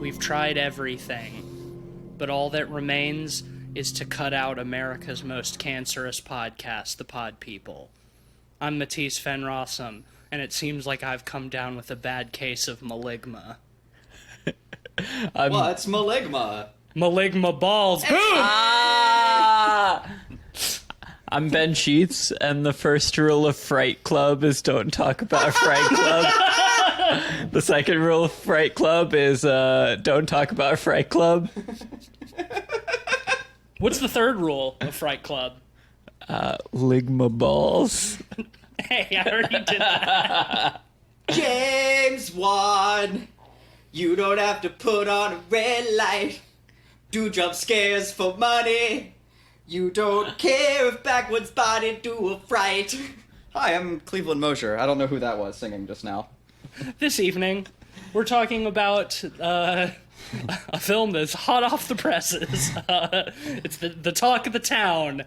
We've tried everything. But all that remains is to cut out America's most cancerous podcast, The Pod People. I'm Matisse Fenrossum, and it seems like I've come down with a bad case of maligma. What's maligma? Maligma balls. Boom! I'm Ben Sheets, and the first rule of Fright Club is don't talk about Fright Club. The second rule of Fright Club is don't talk about Fright Club. What's the third rule of Fright Club? Ligma balls. Hey, I already did that. James Wan, you don't have to put on a red light. Do jump scares for money. You don't care if backwards body do a fright. Hi, I'm Cleveland Mosher. I don't know who that was singing just now. This evening, we're talking about a film that's hot off the presses. It's the talk of the town.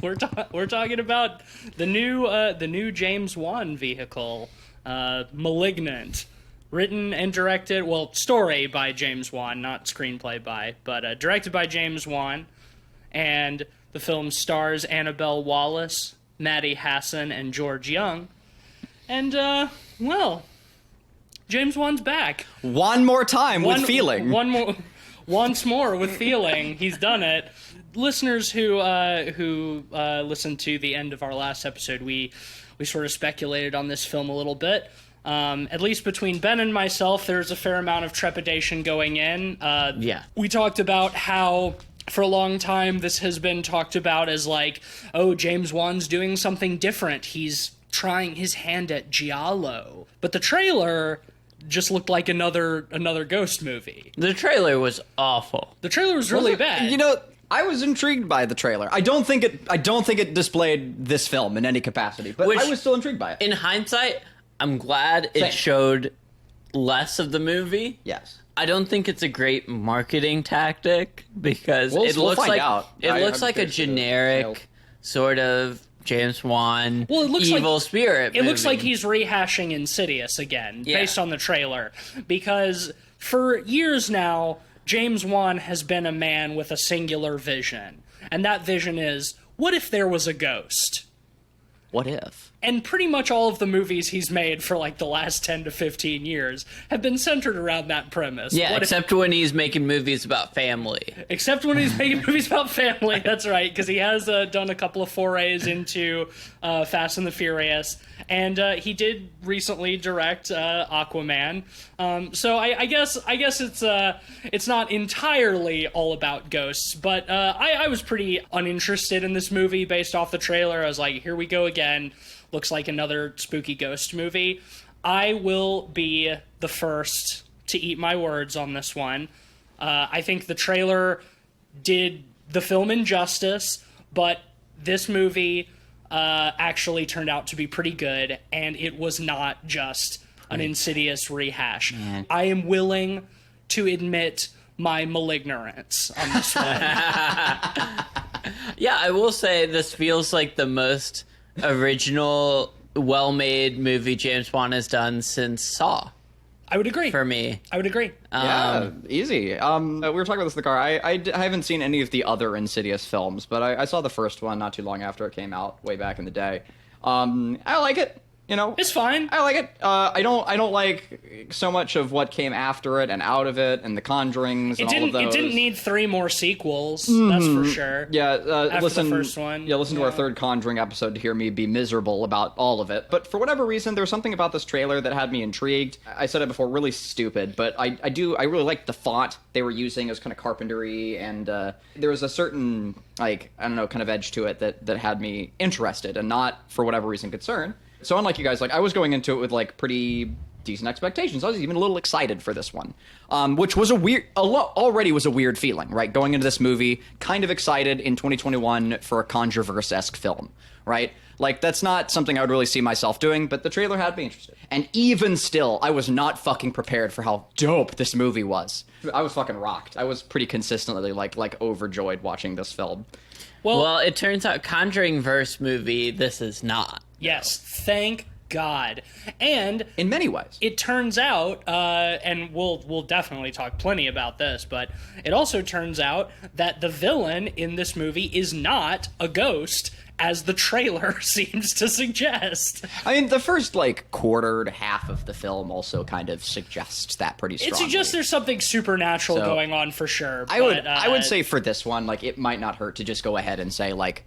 We're talking about the new James Wan vehicle, Malignant, written and directed. Well, story by James Wan, not screenplay by, but directed by James Wan. And the film stars Annabelle Wallis, Maddie Hassan, and George Young. And well, James Wan's back. One more time with feeling. Once more with feeling. He's done it. Listeners who listened to the end of our last episode, we sort of speculated on this film a little bit. At least between Ben and myself, there's a fair amount of trepidation going in. Yeah. We talked about how for a long time this has been talked about as like, oh, James Wan's doing something different. He's trying his hand at giallo. But the trailer just looked like another ghost movie. The trailer was awful. The trailer was really bad. You know, I was intrigued by the trailer. I don't think it displayed this film in any capacity, but I was still intrigued by it. In hindsight, I'm glad it showed less of the movie. Yes. I don't think it's a great marketing tactic because it looks like a generic sort of James Wan evil spirit movie. It looks like he's rehashing Insidious again, based on the trailer. Because for years now, James Wan has been a man with a singular vision. And that vision is, what if there was a ghost? What if? And pretty much all of the movies he's made for like the last 10 to 15 years have been centered around that premise. Yeah, except when he's making movies about family. Except when he's making movies about family, that's right, because he has done a couple of forays into Fast and the Furious, and he did recently direct Aquaman. So I guess it's not entirely all about ghosts, but I was pretty uninterested in this movie based off the trailer. I was like, here we go again. Looks like another spooky ghost movie. I will be the first to eat my words on this one. I think the trailer did the film injustice, but this movie actually turned out to be pretty good, and it was not just an Insidious rehash. Man. I am willing to admit my malignance on this one. Yeah, I will say this feels like the most original, well-made movie James Wan has done since Saw. I would agree. For me. I would agree. Yeah, easy. We were talking about this in the car. I haven't seen any of the other Insidious films, but I saw the first one not too long after it came out, way back in the day. I like it. You know, it's fine. I like it. I don't like so much of what came after it and out of it and the Conjurings and all of those. It didn't need 3 more sequels. That's for sure. Yeah, after the first one. Yeah, listen to our third Conjuring episode to hear me be miserable about all of it. But for whatever reason, there was something about this trailer that had me intrigued. I said it before, really stupid, but I really liked the font they were using. It was kind of carpentry, and there was a certain, like, I don't know, kind of edge to it that had me interested and not, for whatever reason, concerned. So unlike you guys, like, I was going into it with, like, pretty decent expectations. I was even a little excited for this one, which was already was a weird feeling, right? Going into this movie, kind of excited in 2021 for a Conjureverse-esque film, right? Like, that's not something I would really see myself doing, but the trailer had me interested. And even still, I was not fucking prepared for how dope this movie was. I was fucking rocked. I was pretty consistently, like overjoyed watching this film. Well, it turns out Conjuring-verse movie, this is not. Yes, thank god. And In many ways. it turns out, and we'll definitely talk plenty about this, but it also turns out that the villain in this movie is not a ghost, as the trailer seems to suggest. I mean, the first, like, quarter to half of the film also kind of suggests that pretty strongly. It suggests there's something supernatural going on for sure. I would say for this one, like, it might not hurt to just go ahead and say, like,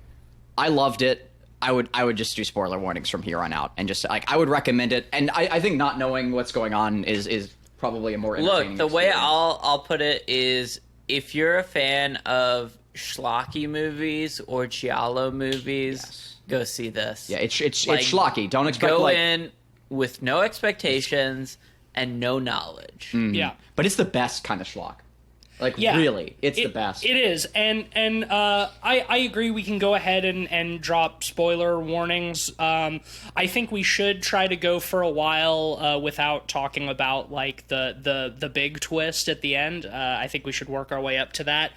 I loved it. I would just do spoiler warnings from here on out, and just, like, I would recommend it. And I think not knowing what's going on is probably a more entertaining Look, the way experience. I'll put it is, if you're a fan of schlocky movies or giallo movies, go see this. Yeah, it's Like, schlocky. Don't expect, Go like... in with no expectations and no knowledge. Yeah. But it's the best kind of schlock. Like, Yeah, really, it's the best. It is, and I agree. We can go ahead and drop spoiler warnings. I think we should try to go for a while without talking about like the big twist at the end. I think we should work our way up to that.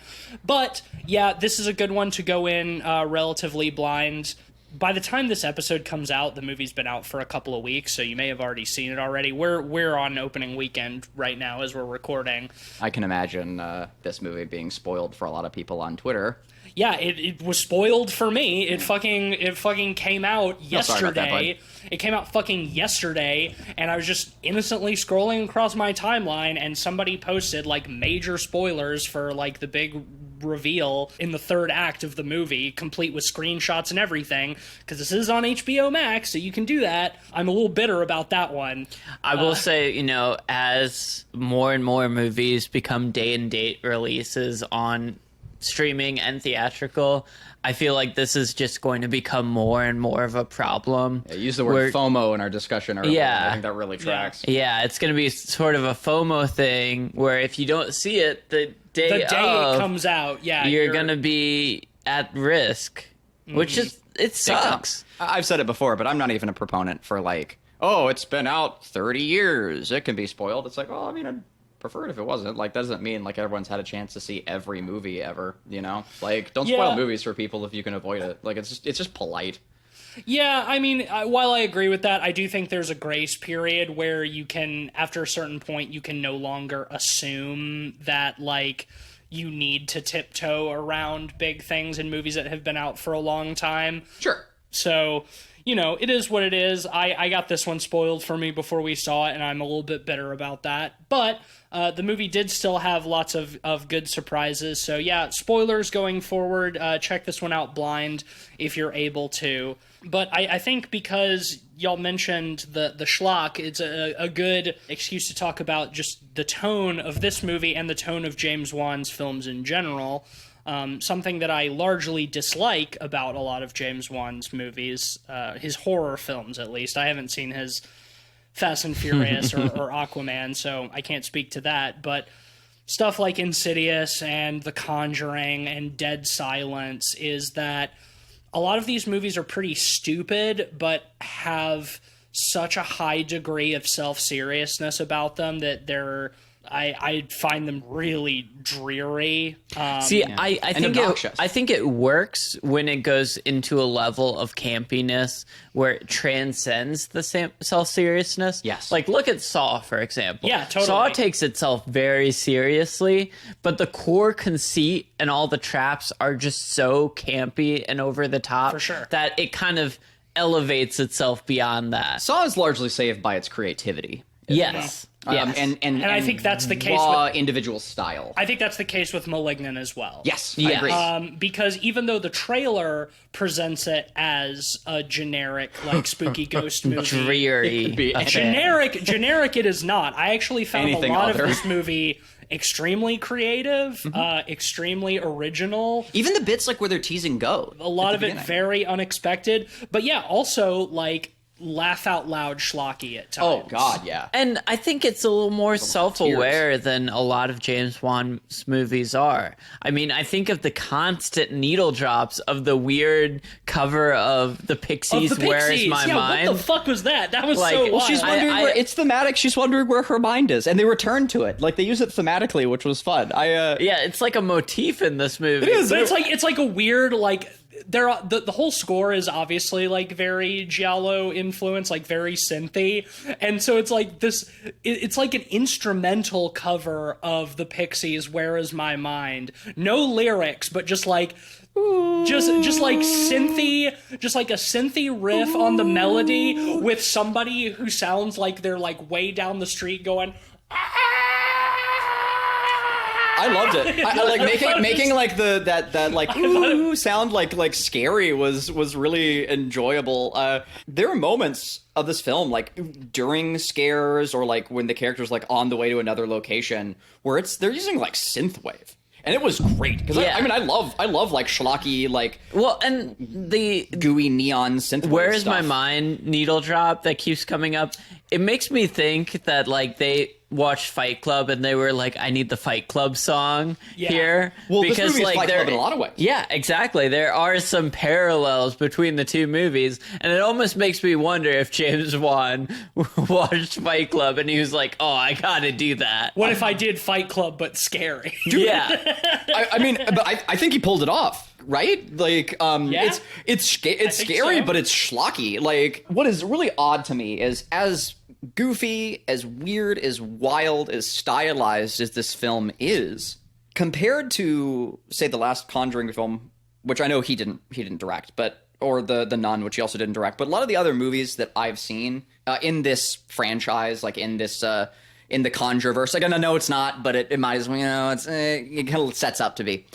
But yeah, this is a good one to go in relatively blind. By the time this episode comes out, the movie's been out for a couple of weeks, so you may have already seen it already. We're on opening weekend right now as we're recording. I can imagine this movie being spoiled for a lot of people on Twitter. Yeah, it was spoiled for me. It fucking came out sorry about that, yesterday. It came out fucking yesterday, and I was just innocently scrolling across my timeline, and somebody posted like major spoilers for like the big reveal in the third act of the movie, complete with screenshots and everything, because this is on HBO Max, so you can do that. I'm a little bitter about that one. I will say, you know, as more and more movies become day and date releases on streaming and theatrical, I feel like this is just going to become more and more of a problem. Yeah, use the word FOMO in our discussion earlier. Yeah. I think that really tracks. Yeah, it's going to be sort of a FOMO thing where if you don't see it the day It comes out, yeah, you're going to be at risk, which is, it sucks. I've said it before, but I'm not even a proponent for like, oh, it's been out 30 years. It can be spoiled. It's like, well, I mean, I'd prefer it if it wasn't. Like, that doesn't mean like everyone's had a chance to see every movie ever, you know? Like, don't spoil movies for people if you can avoid it. Like, it's just polite. Yeah, I mean, while I agree with that, I do think there's a grace period where you can, after a certain point, you can no longer assume that, like, you need to tiptoe around big things in movies that have been out for a long time. Sure. So, you know, it is what it is. I got this one spoiled for me before we saw it, and I'm a little bit bitter about that. But the movie did still have lots of good surprises. So, yeah, spoilers going forward. Check this one out blind if you're able to. But I think because y'all mentioned the schlock, it's a good excuse to talk about just the tone of this movie and the tone of James Wan's films in general. Something that I largely dislike about a lot of James Wan's movies, his horror films at least. I haven't seen his Fast and Furious or Aquaman, so I can't speak to that. But stuff like Insidious and The Conjuring and Dead Silence is that a lot of these movies are pretty stupid, but have such a high degree of self-seriousness about them that I find them really dreary. See, I think it works when it goes into a level of campiness where it transcends the self-seriousness. Yes. Like, look at Saw, for example. Yeah, totally. Saw takes itself very seriously, but the core conceit and all the traps are just so campy and over the top For sure. that it kind of elevates itself beyond that. Saw is largely saved by its creativity. Yes. Yes. And I think that's the case raw with- individual style. I think that's the case with Malignant as well. Yes, Yeah. I agree. Because even though the trailer presents it as a generic, like, spooky ghost movie, Dreary. be affair. generic it is not. I actually found Anything a lot other. of this movie extremely creative, extremely original. Even the bits like where they're teasing Go. A lot of it very unexpected. But yeah, also, like, laugh out loud schlocky at times. Oh, God, yeah. And I think it's a little more self-aware than a lot of James Wan's movies are. I mean, I think of the constant needle drops of the weird cover of The Pixies, Of the Where Is Pixies. My Yeah, Mind? what the fuck was that? That was Like, so well, wild. She's wondering I- it's thematic. She's wondering where her mind is, and they return to it. Like, they use it thematically, which was fun. Yeah, it's like a motif in this movie. It is. But it's like a weird, like, the whole score is obviously like very giallo influence, like very synthy, and so it's like it's like an instrumental cover of the Pixies' "Where Is My Mind." No lyrics, but just like synthy, just like a synthy riff on the melody with somebody who sounds like they're like way down the street going. I loved it. I like making like that like ooh sound like scary was really enjoyable. There are moments of this film like during scares or like when the character's like on the way to another location where they're using like synthwave. And it was great because I mean I love like schlocky like and the gooey neon synthwave. "Where Is stuff. My Mind" needle drop that keeps coming up. It makes me think that like they watched Fight Club and they were like, I need the Fight Club song here. Well, because this movie is like Fight Club in a lot of ways. Yeah, exactly. There are some parallels between the two movies, and it almost makes me wonder if James Wan watched Fight Club and he was like, oh, I gotta do that. What if I did Fight Club but scary? Yeah. I mean, but I think he pulled it off. Right? Like, it's scary, so. but it's schlocky. Like, what is really odd to me is as goofy, as weird, as wild, as stylized as this film is, compared to, say, the last Conjuring film, which I know he didn't direct, but or the Nun, which he also didn't direct, but a lot of the other movies that I've seen in this franchise, like in this in the Conjureverse, like I know it's not, but it might as well, it kind of sets up to be.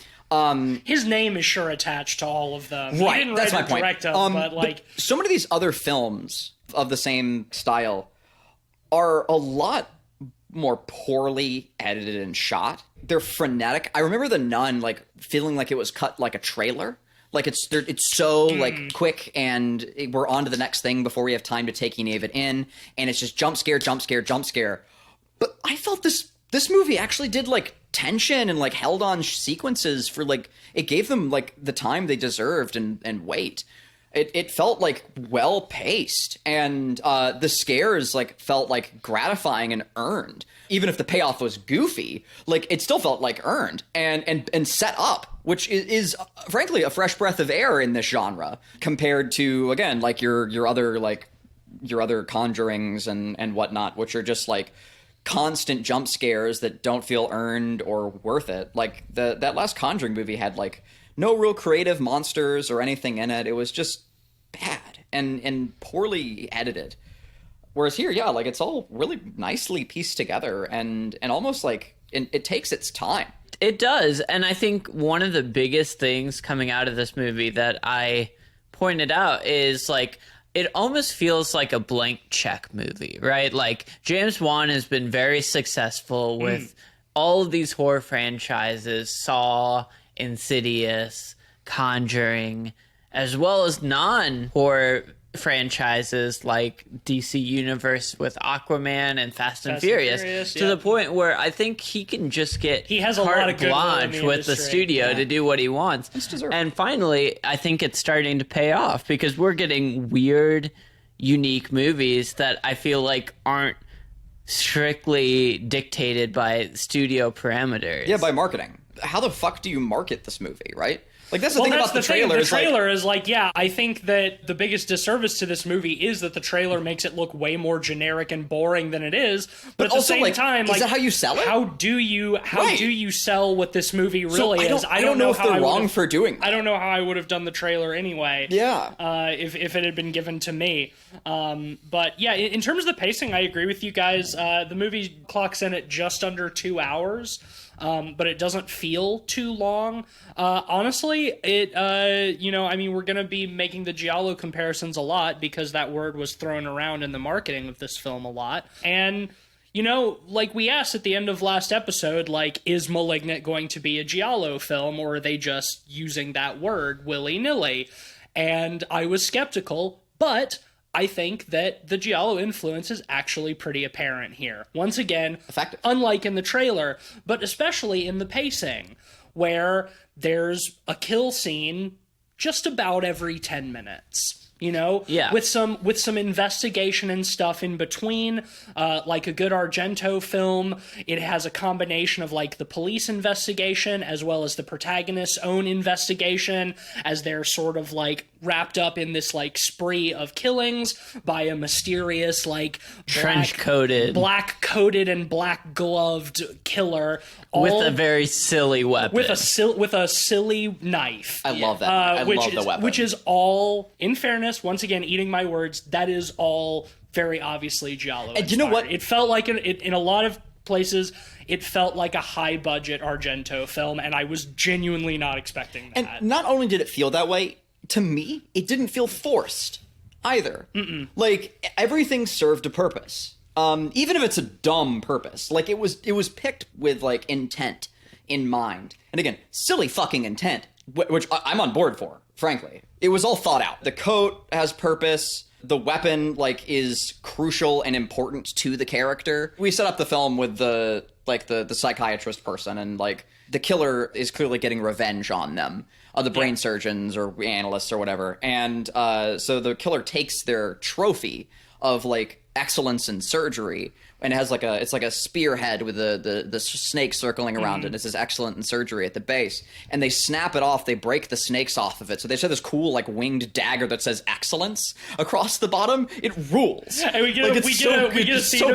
His name is sure attached to all of them. Right, He didn't that's write my or point. direct them, but like so many of these other films of the same style are a lot more poorly edited and shot. They're frenetic. I remember The Nun like feeling like it was cut like a trailer. Like it's so like quick and we're on to the next thing before we have time to take any of it in, and it's just jump scare, jump scare, jump scare. But I felt this movie actually did like tension and like held on sequences for like it gave them like the time they deserved and weight. It felt like well paced, and the scares like felt like gratifying and earned. Even if the payoff was goofy, like it still felt like earned and set up, which is frankly a fresh breath of air in this genre compared to again like your other Conjurings and whatnot, which are just like constant jump scares that don't feel earned or worth it. Like that last Conjuring movie had like no real creative monsters or anything in it. It was just bad and poorly edited. Whereas here, yeah, like it's all really nicely pieced together and almost like it takes its time. It does. And I think one of the biggest things coming out of this movie that I pointed out is like it almost feels like a blank check movie, right? Like James Wan has been very successful with all of these horror franchises, Saw, Insidious, Conjuring, as well as non-horror franchises like DC Universe with Aquaman and Fast and Furious to the point where I think he can just get he has a carte lot of goodwill in blanche the with the industry. studio to do what he wants. And finally, I think it's starting to pay off because we're getting weird, unique movies that I feel like aren't strictly dictated by studio parameters. Yeah, by marketing. How the fuck do you market this movie, right? Like that's the Well, thing that's about the thing. trailer. The trailer is like, yeah, I think that the biggest disservice to this movie is that the trailer makes it look way more generic and boring than it is. But at the also, same like, time, is like, that how you sell it? How do you sell what this movie So really is? I don't know if they're wrong for doing that. I don't know how I would have done the trailer anyway. Yeah. If it had been given to me. But yeah, in terms of the pacing, I agree with you guys. The movie clocks in at just under 2 hours. But it doesn't feel too long. Honestly, I mean, we're going to be making the giallo comparisons a lot because that word was thrown around in the marketing of this film a lot. And, like we asked at the end of last episode, like, is Malignant going to be a giallo film, or are they just using that word willy-nilly? And I was skeptical, but I think that the giallo influence is actually pretty apparent here. Once again, effective. Unlike in the trailer, but especially in the pacing, where there's a kill scene just about every 10 minutes. you know, Yeah. with some investigation and stuff in between, like a good Argento film. It has a combination of like the police investigation as well as the protagonist's own investigation, as they're sort of like wrapped up in this like spree of killings by a mysterious like black coated and black gloved killer, with a very silly weapon. with a silly knife. I love that. I love the weapon. Which is all, in fairness, once again, eating my words, that is all very obviously Giallo. And you know what? It felt like in a lot of places, it felt like a high-budget Argento film, and I was genuinely not expecting that. And not only did it feel that way, to me, it didn't feel forced either. Like, everything served a purpose. Even if it's a dumb purpose. Like, it was picked with, like, intent in mind. And again, silly fucking intent, which I'm on board for, frankly. It was all thought out. The coat has purpose. The weapon, like, is crucial and important to the character. We set up the film with the psychiatrist person, and, like, the killer is clearly getting revenge on them, the brain surgeons or analysts or whatever. And so the killer takes their trophy of, like, excellence in surgery, and it has like it's like a spearhead with the snake circling around it. It says excellent in surgery at the base, and they snap it off. They break the snakes off of it, so they have this cool like winged dagger that says excellence across the bottom. It rules. And we get a scene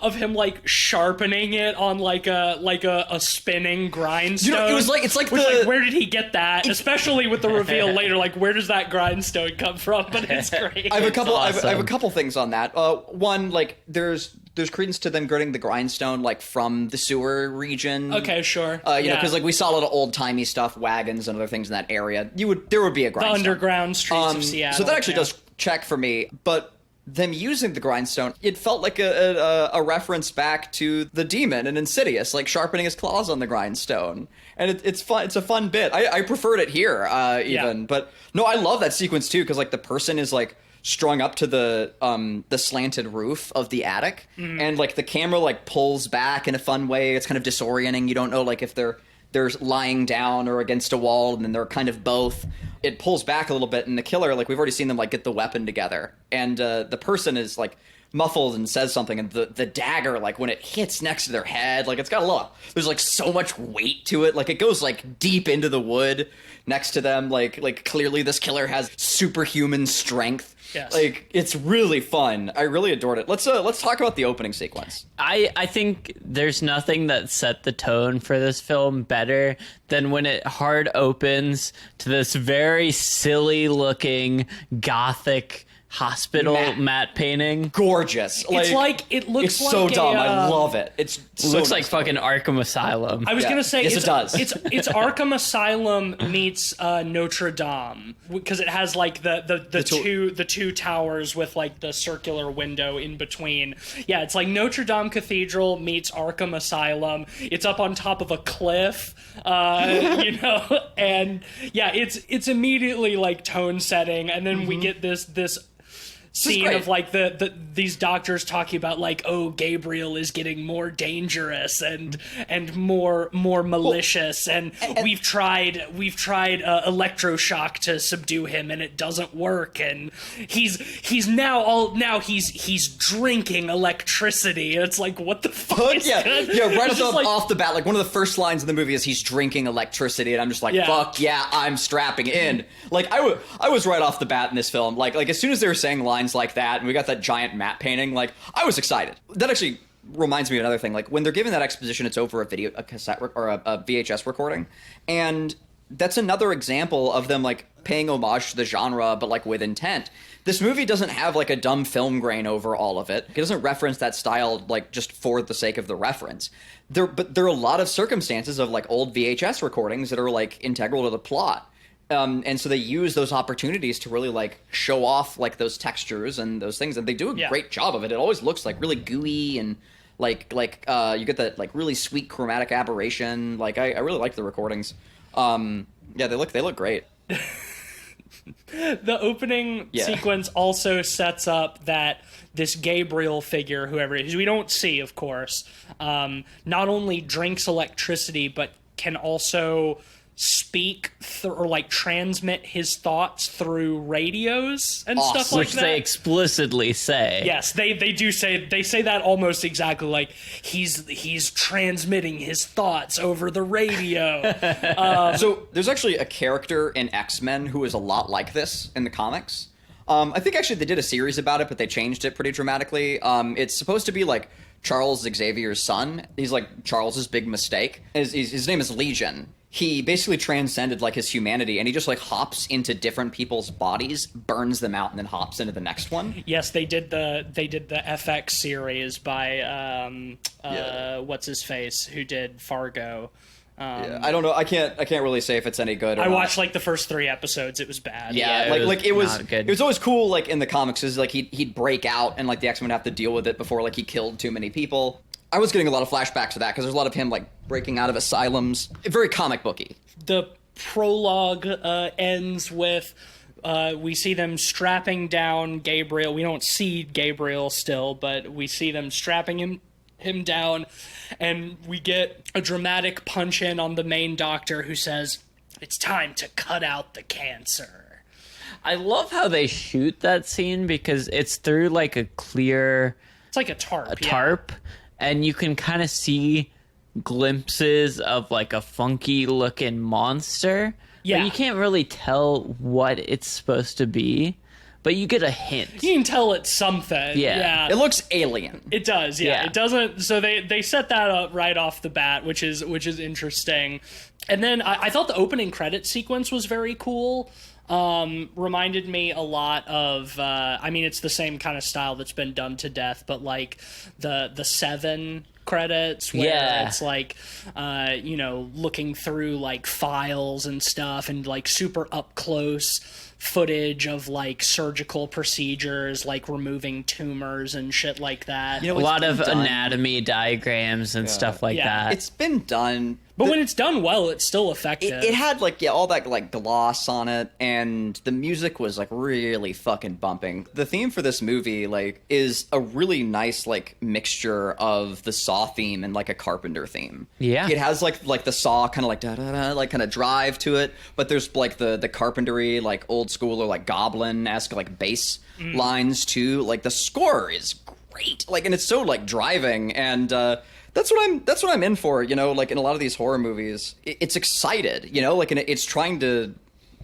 of him like sharpening it on like a spinning grindstone. You know, it's like where did he get that? Especially with the reveal later, like where does that grindstone come from? But it's great. I have a couple things on that. One, like there's credence to them getting the grindstone like from the sewer region. Okay, sure. You know, because like we saw a lot of old timey stuff, wagons and other things in that area. There would be a grindstone. The underground streets of Seattle. So that actually does check for me. But them using the grindstone, it felt like a reference back to the demon in Insidious, like sharpening his claws on the grindstone. And it's fun. It's a fun bit. I preferred it here even. But no, I love that sequence too, because like the person is like strung up to the slanted roof of the attic, and like the camera like pulls back in a fun way. It's kind of disorienting. You don't know like if they're lying down or against a wall, and then they're kind of both. It pulls back a little bit, and the killer, like we've already seen them like get the weapon together, and the person is like muffled and says something, and the dagger, like when it hits next to their head, like it's got a lot, there's like so much weight to it, like it goes like deep into the wood next to them, like clearly this killer has superhuman strength. Yes. Like it's really fun. I really adored it. Let's talk about the opening sequence. I think there's nothing that set the tone for this film better than when it hard opens to this very silly looking gothic hospital matte painting. Gorgeous. It's like it looks it's like so dumb. I love it. It looks like fucking Arkham Asylum. I was gonna say yes, it does. It's Arkham Asylum meets Notre Dame, because it has like the two towers with like the circular window in between. Yeah, it's like Notre Dame Cathedral meets Arkham Asylum. It's up on top of a cliff, you know, and yeah, it's immediately like tone setting, and then we get this scene of like these doctors talking about like, oh, Gabriel is getting more dangerous and more malicious, and we've tried electroshock to subdue him, and it doesn't work, and he's drinking electricity. It's like, what the fuck? Right off the bat, like one of the first lines in the movie is he's drinking electricity, and I'm just like, fuck yeah, I'm strapping in. Like I was right off the bat in this film, like as soon as they were saying lines like that, and we got that giant matte painting, like I was excited. That actually reminds me of another thing. Like when they're giving that exposition, it's over a cassette or a VHS recording, and that's another example of them like paying homage to the genre, but like with intent. This movie doesn't have like a dumb film grain over all of it. It doesn't reference that style like just for the sake of the reference. But there are a lot of circumstances of like old VHS recordings that are like integral to the plot. And so they use those opportunities to really like show off like those textures and those things, and they do a great job of it. It always looks like really gooey, and like you get that like really sweet chromatic aberration. Like I really like the recordings. They look great. The opening sequence also sets up that this Gabriel figure, whoever it is, we don't see, of course, not only drinks electricity, but can also speak or like transmit his thoughts through radios and stuff like Which that. they explicitly say. Yes, they do say that almost exactly, like he's transmitting his thoughts over the radio. So there's actually a character in X-Men who is a lot like this in the comics. I think actually they did a series about it, but they changed it pretty dramatically. It's supposed to be like Charles Xavier's son. He's like Charles's big mistake. His name is Legion. He basically transcended like his humanity, and he just like hops into different people's bodies, burns them out, and then hops into the next one. Yes, they did the FX series by what's his face, who did Fargo. Yeah, I don't know. I can't really say if it's any good. Or I not. watched like the first 3 episodes. It was bad. Yeah, it was always cool. Like in the comics, is like he'd break out, and like the X-Men would have to deal with it before like he killed too many people. I was getting a lot of flashbacks to that because there's a lot of him like breaking out of asylums. Very comic booky. The prologue ends with we see them strapping down Gabriel. We don't see Gabriel still, but we see them strapping him down, and we get a dramatic punch in on the main doctor who says, "It's time to cut out the cancer." I love how they shoot that scene because it's through like a clear It's like a tarp. tarp, and you can kind of see glimpses of like a funky looking monster. Yeah. But you can't really tell what it's supposed to be, but you get a hint. You can tell it's something. Yeah. It looks alien. It does, yeah. Yeah. It doesn't. So they set that up right off the bat, which is interesting. And then I thought the opening credit sequence was very cool. Reminded me a lot of. I mean, it's the same kind of style that's been done to death, but like the Seven credits where it's like looking through like files and stuff and like super up close footage of like surgical procedures, like removing tumors and shit like that. A lot of anatomy diagrams and stuff like that. It's been done. But when it's done well, it's still effective. It had like all that like gloss on it, and the music was like really fucking bumping. The theme for this movie like is a really nice like mixture of the Saw theme and like a Carpenter theme. Yeah, it has like the Saw kind of like da da da like kind of drive to it, but there's like the Carpentery like old school or like Goblin-esque like bass lines too. Like the score is great, like, and it's so like driving, and that's what I'm in for, like in a lot of these horror movies. It's excited, like, and it's trying to,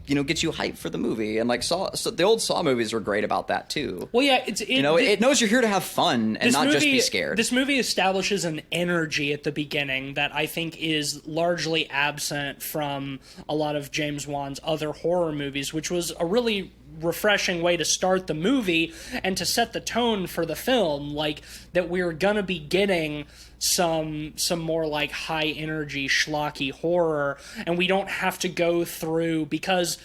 get you hyped for the movie. And like so the old Saw movies were great about that too. Well, yeah, it knows you're here to have fun and not just be scared. This movie establishes an energy at the beginning that I think is largely absent from a lot of James Wan's other horror movies, which was a really refreshing way to start the movie and to set the tone for the film, like that we're gonna be getting some more like high energy schlocky horror, and we don't have to go through, because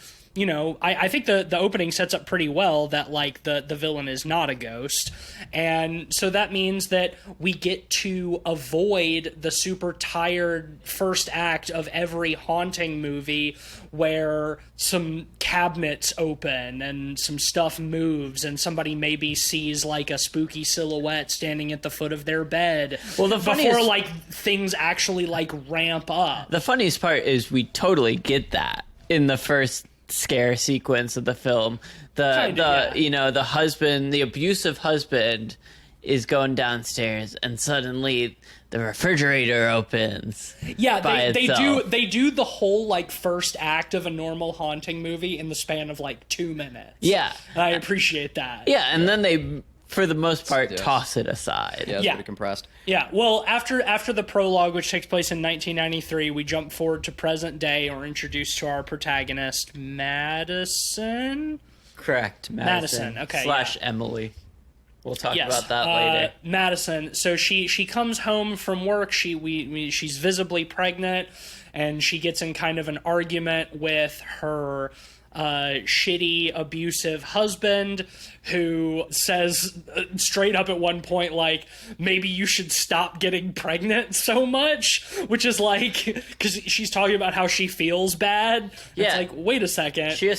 I think the opening sets up pretty well that like the villain is not a ghost, and so that means that we get to avoid the super tired first act of every haunting movie where some cabinets open and some stuff moves and somebody maybe sees like a spooky silhouette standing at the foot of their bed. Well, before like things actually like ramp up. The funniest part is we totally get that in the first scare sequence of the film. The husband, the abusive husband, is going downstairs, and suddenly the refrigerator opens. Yeah, itself. they do the whole like first act of a normal haunting movie in the span of like 2 minutes. Yeah, I appreciate that. Yeah, and then they, for the most part, toss it aside. Yeah, it's pretty compressed. Yeah, well, after the prologue, which takes place in 1993, we jump forward to present day, or introduced to our protagonist, Madison. Correct, Madison. Okay, / Emily. We'll talk about that later. Madison. So she comes home from work. She's visibly pregnant, and she gets in kind of an argument with her shitty, abusive husband, who says straight up at one point, like, maybe you should stop getting pregnant so much, which is like, because she's talking about how she feels bad. Yeah. It's like, wait a second. He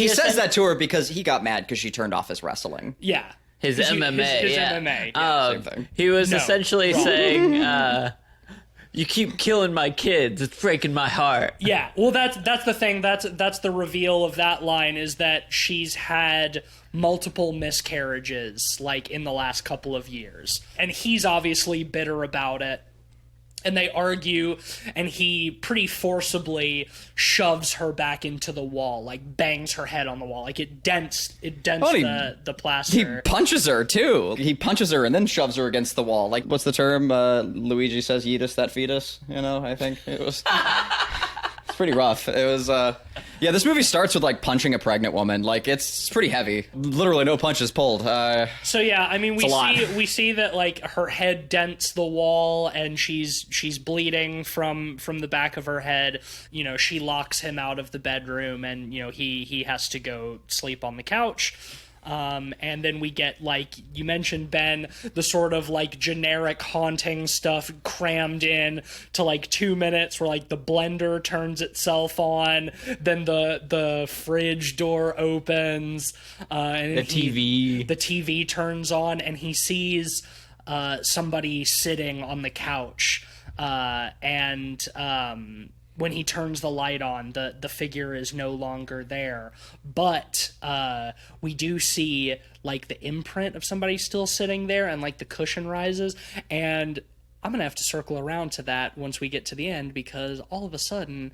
says that to her because he got mad because she turned off his wrestling. Yeah. His MMA. His yeah. MMA. Yeah. Same thing. He was essentially saying, You keep killing my kids. It's breaking my heart. Yeah, well, that's the thing. That's the reveal of that line, is that she's had multiple miscarriages, like, in the last couple of years. And he's obviously bitter about it. And they argue, and he pretty forcibly shoves her back into the wall, like bangs her head on the wall, like it dents the plaster. He punches her too. He punches her and then shoves her against the wall. Like, what's the term? Luigi says, "Yeetus that fetus." You know, I think it was. It's pretty rough. It was. Yeah, this movie starts with like punching a pregnant woman. Like, it's pretty heavy. Literally, no punches pulled. So yeah, I mean, we see that like her head dents the wall, and she's bleeding from the back of her head. You know, she locks him out of the bedroom, and you know he has to go sleep on the couch. And then we get, like you mentioned, Ben, the sort of like generic haunting stuff crammed in to like 2 minutes, where like the blender turns itself on, then the fridge door opens, and The TV turns on, and he sees somebody sitting on the couch, and when he turns the light on, the figure is no longer there. But we do see, like, the imprint of somebody still sitting there, and, like, the cushion rises. And I'm going to have to circle around to that once we get to the end, because all of a sudden,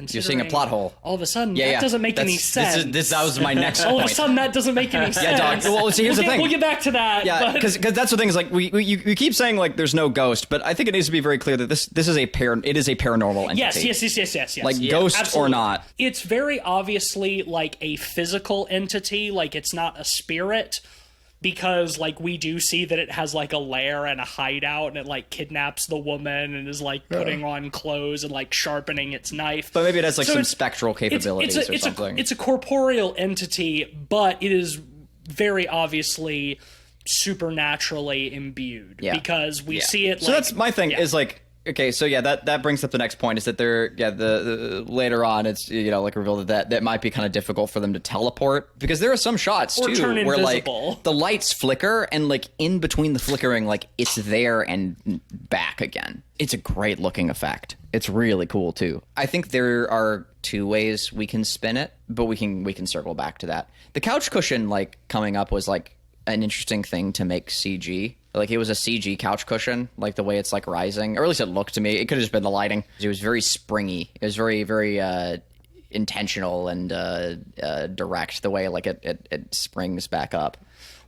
You're seeing a plot hole. All of a sudden, that doesn't make any sense. That was my next point. All of a sudden, that doesn't make any sense. Yeah, dog. Well, see, here's the thing. We'll get back to that. Yeah, because that's the thing, is like we keep saying like there's no ghost, but I think it needs to be very clear that this is it is a paranormal entity. Yes. Like, ghost absolutely. or not. It's very obviously like a physical entity, like it's not a spirit, because like we do see that it has like a lair and a hideout, and it like kidnaps the woman and is like putting on clothes and like sharpening its knife. But maybe it has like some spectral capabilities or something. It's a corporeal entity, but it is very obviously supernaturally imbued, because we see it. So that's my thing, is like, okay, so yeah, that brings up the next point, is that the later on it's, you know, like revealed that might be kind of difficult for them to teleport, because there are some shots or too turn where invisible. Like the lights flicker, and like in between the flickering, like it's there and back again. It's a great looking effect. It's really cool too. I think there are two ways we can spin it, but we can circle back to that. The couch cushion like coming up was like an interesting thing to make CG. Like, it was a CG couch cushion, like the way it's like rising, or at least it looked to me. It could have just been the lighting. It was very springy. It was very, very intentional and direct, the way like it springs back up.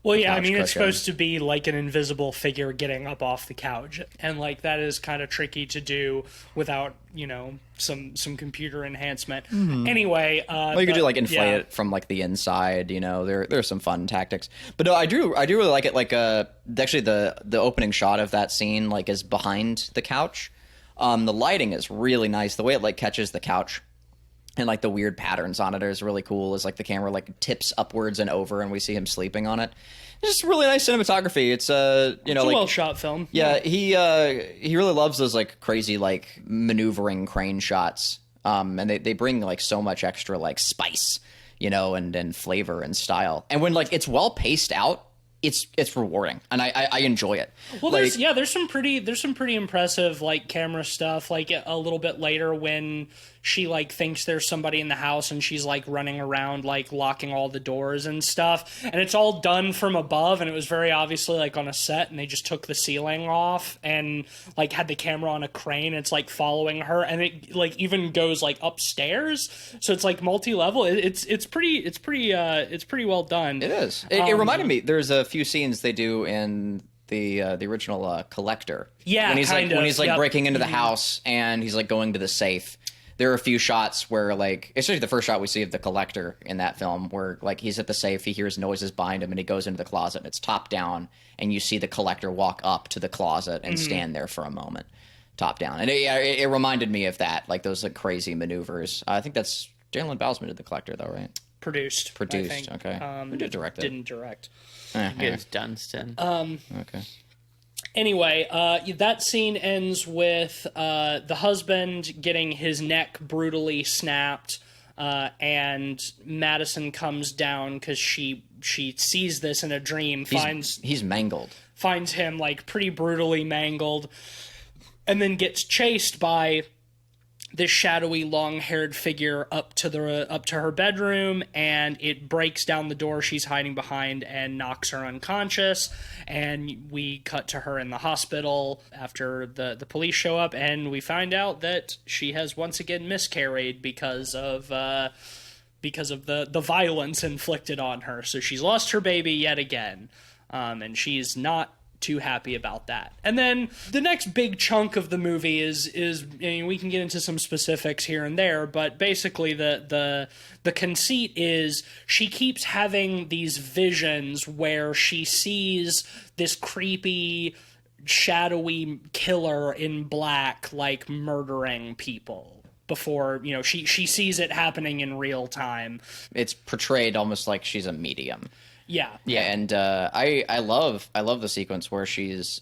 Well, yeah, I mean, cushion. It's supposed to be like an invisible figure getting up off the couch, and like that is kind of tricky to do without, you know, some computer enhancement. Anyway, well, you could do like inflate it from like the inside. You know, there's some fun tactics. But no, I do really like it. Like, actually the opening shot of that scene like is behind the couch. The lighting is really nice. The way it like catches the couch. And like the weird patterns on it is really cool. Is like the camera like tips upwards and over, and we see him sleeping on it. It's just really nice cinematography. It's you know, it's a like, well shot film. Yeah, he really loves those like crazy like maneuvering crane shots. And they bring like so much extra like spice, you know, and flavor and style. And when like it's well paced out, it's rewarding, and I enjoy it. Well, like, there's some pretty impressive like camera stuff. Like a little bit later when she like thinks there's somebody in the house, and she's like running around like locking all the doors and stuff, and it's all done from above, and it was very obviously like on a set, and they just took the ceiling off and like had the camera on a crane. It's like following her, and it like even goes like upstairs, so it's like multi-level. It's pretty well done. It is. It reminded me. There's a few scenes they do in the original Collector. Yeah, when he's like yep. breaking into the house and he's like going to the safe. There are a few shots where like, especially the first shot we see of the Collector in that film, where like he's at the safe, he hears noises behind him, and he goes into the closet, and it's top down, and you see the Collector walk up to the closet and stand there for a moment, top down, and it reminded me of that, like those like crazy maneuvers. I think that's Jalen Bousman did the Collector though, right? Produced. I think. Okay. Who did direct it? Didn't direct. It was Dunstan. Okay. Anyway, that scene ends with the husband getting his neck brutally snapped, and Madison comes down because she sees this in a dream. He's mangled. Finds him like pretty brutally mangled, and then gets chased by this shadowy long-haired figure up to her bedroom, and it breaks down the door she's hiding behind and knocks her unconscious. And we cut to her in the hospital after the police show up, and we find out that she has once again miscarried because of the violence inflicted on her. So she's lost her baby yet again, and she's not too happy about that. And then the next big chunk of the movie is I mean, we can get into some specifics here and there, but basically the conceit is she keeps having these visions where she sees this creepy, shadowy killer in black, like, murdering people before, you know, she sees it happening in real time. It's portrayed almost like she's a medium. Yeah. Yeah, and I love the sequence where she's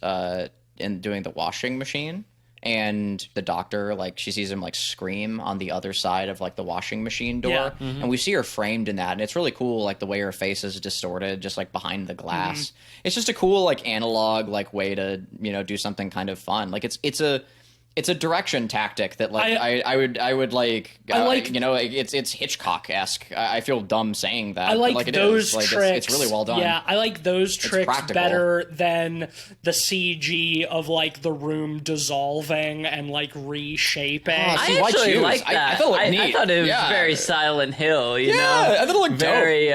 in doing the washing machine, and the doctor, like, she sees him, like, scream on the other side of, like, the washing machine door. Yeah. Mm-hmm. And we see her framed in that, and it's really cool, like, the way her face is distorted, just, like, behind the glass. Mm-hmm. It's just a cool, like, analog, like, way to, you know, do something kind of fun. Like, it's a direction tactic that, like, I would like, you know, it's Hitchcock-esque. I feel dumb saying that. I like, but, like, those it is. tricks. Like, it's really well done. Yeah, I like those tricks practical. better than the CG of, like, the room dissolving and, like, reshaping. See, I why actually choose? like that. I thought it looked neat. I thought it was Yeah. very Silent Hill, you know? Yeah, I thought it looked dope. very,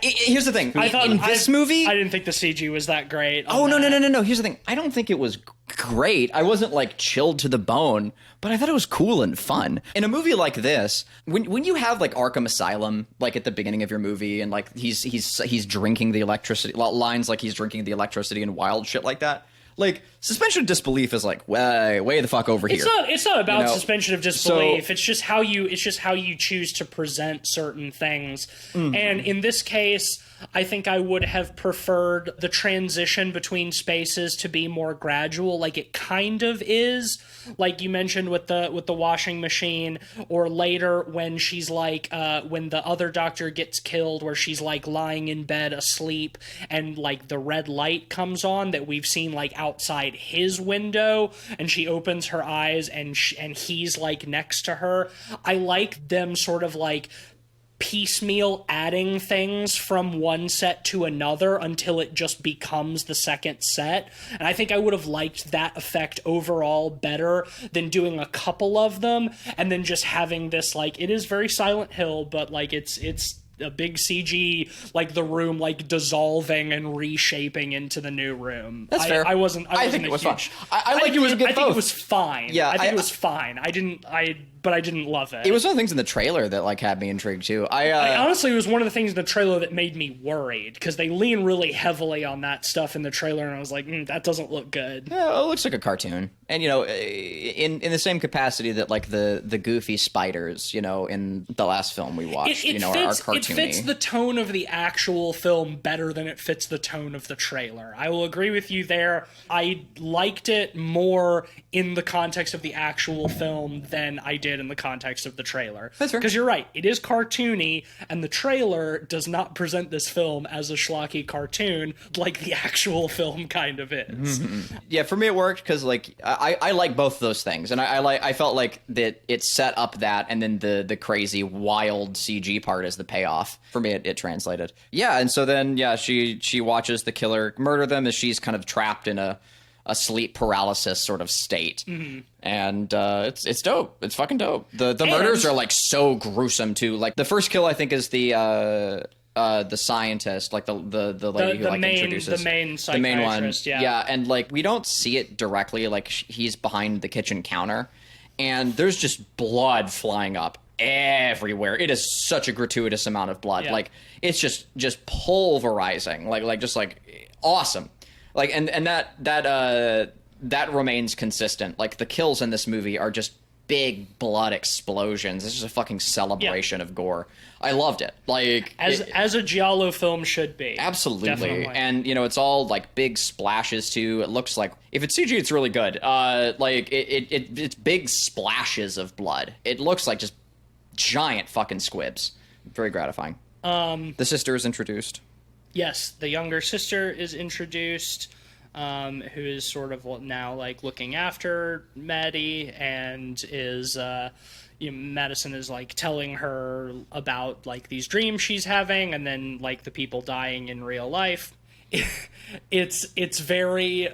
Here's the thing. In this movie... I didn't think the CG was that great. Oh, no. Here's the thing. I don't think it was great. I wasn't, like, chilled to the bone, but I thought it was cool and fun. In a movie like this, when you have, like, Arkham Asylum, like, at the beginning of your movie, and, like, he's drinking the electricity, lines like he's drinking the electricity and wild shit like that, like, suspension of disbelief is, like, way the fuck over here. It's not about, you know, suspension of disbelief. So, it's just how you choose to present certain things. Mm-hmm. And in this case, I think I would have preferred the transition between spaces to be more gradual, like it kind of is, like you mentioned with the washing machine, or later when she's like when the other doctor gets killed, where she's like lying in bed asleep and like the red light comes on that we've seen like outside his window, and she opens her eyes and he's like next to her. I like them sort of like piecemeal adding things from one set to another until it just becomes the second set. And I think I would have liked that effect overall better than doing a couple of them and then just having this, like, it is very Silent Hill, but like it's a big CG, like the room like dissolving and reshaping into the new room. That's fair. I think it was fun. I think it was good. I think it was fine. Yeah, I think it was fine. But I didn't love it. It was one of the things in the trailer that like had me intrigued too. I honestly, it was one of the things in the trailer that made me worried, because they lean really heavily on that stuff in the trailer, and I was like, that doesn't look good. Yeah, it looks like a cartoon, and you know, in the same capacity that like the goofy spiders, you know, in the last film we watched, are cartoony. It fits the tone of the actual film better than it fits the tone of the trailer. I will agree with you there. I liked it more in the context of the actual film than I did in the context of the trailer. That's fair. Because you're right, it is cartoony, and the trailer does not present this film as a schlocky cartoon like the actual film kind of is. Mm-hmm. Yeah, for me it worked because like I like both of those things, and I felt like that it set up that, and then the crazy wild CG part as the payoff. For me, it translated. Yeah, and so then she watches the killer murder them as she's kind of trapped in a sleep paralysis sort of state. Mm-hmm. And it's dope. It's fucking dope. The murders are like so gruesome too. Like the first kill I think is the scientist, like the lady who like introduces the main psychiatrist, one. Yeah, and like we don't see it directly, like he's behind the kitchen counter, and there's just blood flying up everywhere. It is such a gratuitous amount of blood. Yeah. Like it's just pulverizing. Like just like awesome. Like and that remains consistent. Like the kills in this movie are just big blood explosions. It's just a fucking celebration of gore. I loved it. Like as a giallo film should be. Absolutely. Definitely. And you know, it's all like big splashes too. It looks like if it's CG, it's really good. Like it's big splashes of blood. It looks like just giant fucking squibs. Very gratifying. The sister is introduced. Yes, the younger sister is introduced. who is sort of now like looking after Maddie, and is Madison is like telling her about like these dreams she's having, and then like the people dying in real life. It's very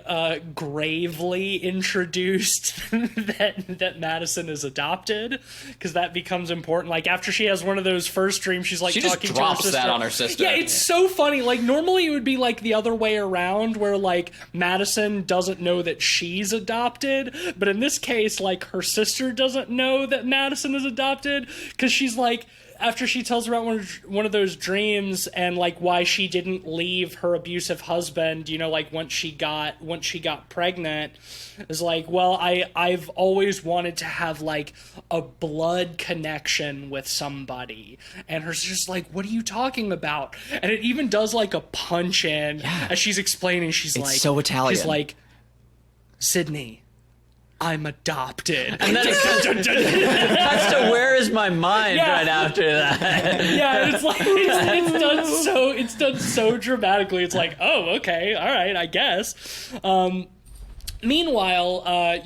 gravely introduced that Madison is adopted, because that becomes important. Like after she has one of those first dreams, she's like She talking just to her drops sister. that on her sister. Yeah, it's so funny. Like normally it would be like the other way around, where like Madison doesn't know that she's adopted, but in this case, like her sister doesn't know that Madison is adopted, because she's like, after she tells her about one of those dreams and like why she didn't leave her abusive husband, like once she got pregnant, is like, well, I've always wanted to have like a blood connection with somebody. And her sister's like, what are you talking about? And it even does like a punch in as she's explaining. She's like, so Italian. She's like, Sydney, I'm adopted. And then it cuts to Where Is My Mind right after that. Yeah, it's like it's done so dramatically. It's like, oh, okay, all right, I guess. Meanwhile,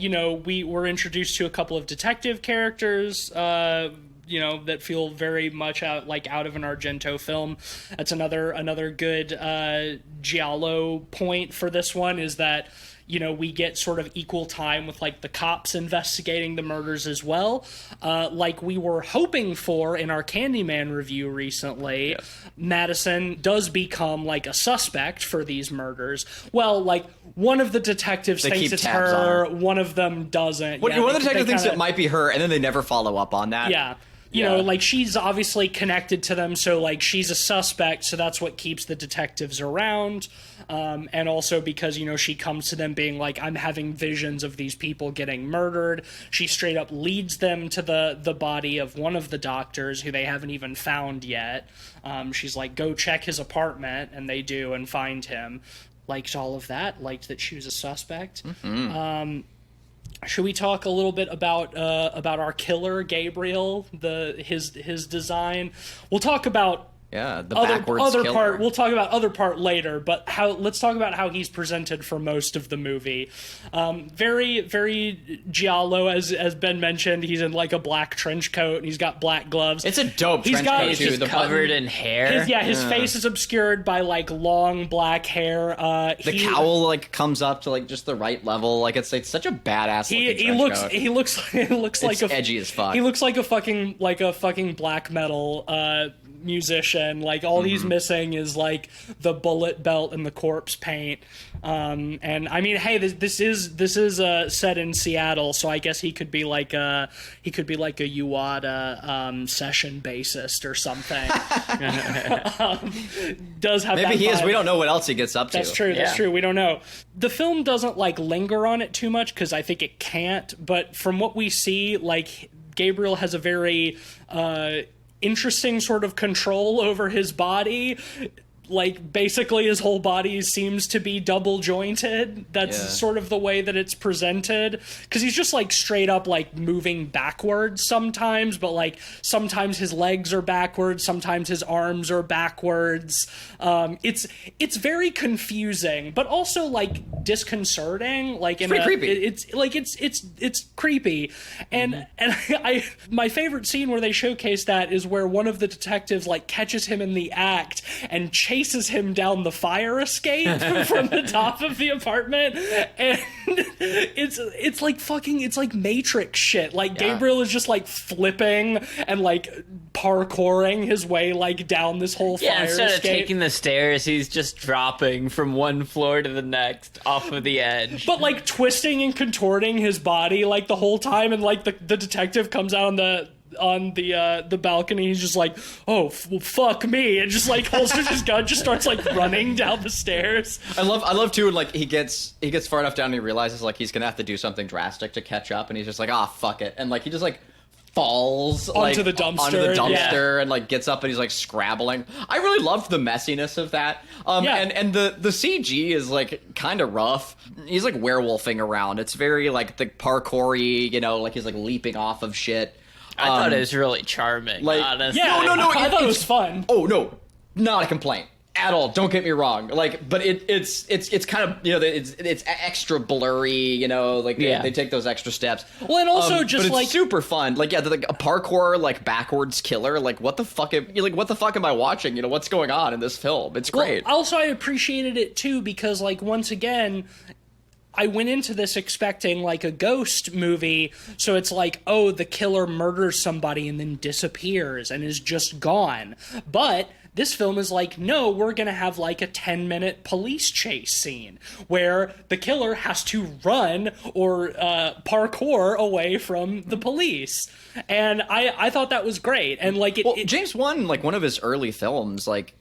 we were introduced to a couple of detective characters, that feel very much out of an Argento film. That's another good giallo point for this one, is that we get sort of equal time with like the cops investigating the murders as well, like we were hoping for in our Candyman review recently. Yes. Madison does become like a suspect for these murders. Well, like one of the detectives thinks it's her, one of them doesn't. One of the detectives thinks it might be her, and then they never follow up on that. Yeah. You know, like she's obviously connected to them, so like she's a suspect, so that's what keeps the detectives around. And also because, she comes to them being like, I'm having visions of these people getting murdered. She straight up leads them to the body of one of the doctors who they haven't even found yet. She's like, go check his apartment, and they do and find him. Liked all of that, liked that she was a suspect. Mm-hmm. Should we talk a little bit about our killer, Gabriel, his design? We'll talk about the backwards other killer. part. We'll talk about other part later, but let's talk about how he's presented for most of the movie. Very, very giallo, as Ben mentioned. He's in like a black trench coat and he's got black gloves. It's a dope trench coat too. He's covered in hair. His face is obscured by like long black hair. The cowl like comes up to like just the right level. Like it's such a badass looking trench coat. He looks like edgy as fuck. He looks like a fucking black metal musician. Like all he's missing is like the bullet belt and the corpse paint. And I mean, hey, this is set in Seattle, so I guess he could be like a Uwada session bassist or something. Does have maybe that he vibe. is. We don't know what else he gets up to. That's true. That's true. We don't know. The film doesn't like linger on it too much because I think it can't. But from what we see, like Gabriel has a very interesting sort of control over his body. Like basically his whole body seems to be double jointed. That's sort of the way that it's presented, because he's just like straight up like moving backwards sometimes, but like sometimes his legs are backwards, sometimes his arms are backwards. It's very confusing, but also like disconcerting. Like it's pretty creepy. It's creepy, and I my favorite scene where they showcase that is where one of the detectives like catches him in the act and chases him down the fire escape from the top of the apartment, and it's like Matrix shit. Like Gabriel is just like flipping and like parkouring his way like down this whole fire instead escape. Of taking the stairs, he's just dropping from one floor to the next off of the edge. But like twisting and contorting his body like the whole time, and like the detective comes out on the balcony. He's just like, oh, fuck me, and just like holsters his gun, just starts like running down the stairs. I love too, like he gets far enough down and he realizes like he's gonna have to do something drastic to catch up, and he's just like, fuck it, and like he just like falls onto the dumpster and like gets up and he's like scrabbling. I really loved the messiness of that. And the CG is like kind of rough. He's like werewolfing around. It's very like the parkour-y, like he's like leaping off of shit. I thought it was really charming, honestly. Yeah, no, I thought it was fun. Oh, no, not a complaint at all. Don't get me wrong. Like, but it's kind of, you know, it's extra blurry. You know, like they take those extra steps. Well, and also but it's super fun. Like, yeah, like a parkour like backwards killer. Like, what the fuck? What the fuck am I watching? You know, what's going on in this film? It's great. Well, also, I appreciated it too because, like, once again, I went into this expecting like a ghost movie, so it's like, oh, the killer murders somebody and then disappears and is just gone. But this film is like, no, we're gonna have like a 10-minute police chase scene where the killer has to run or parkour away from the police. And I thought that was great. And like James Wan, like one of his early films, like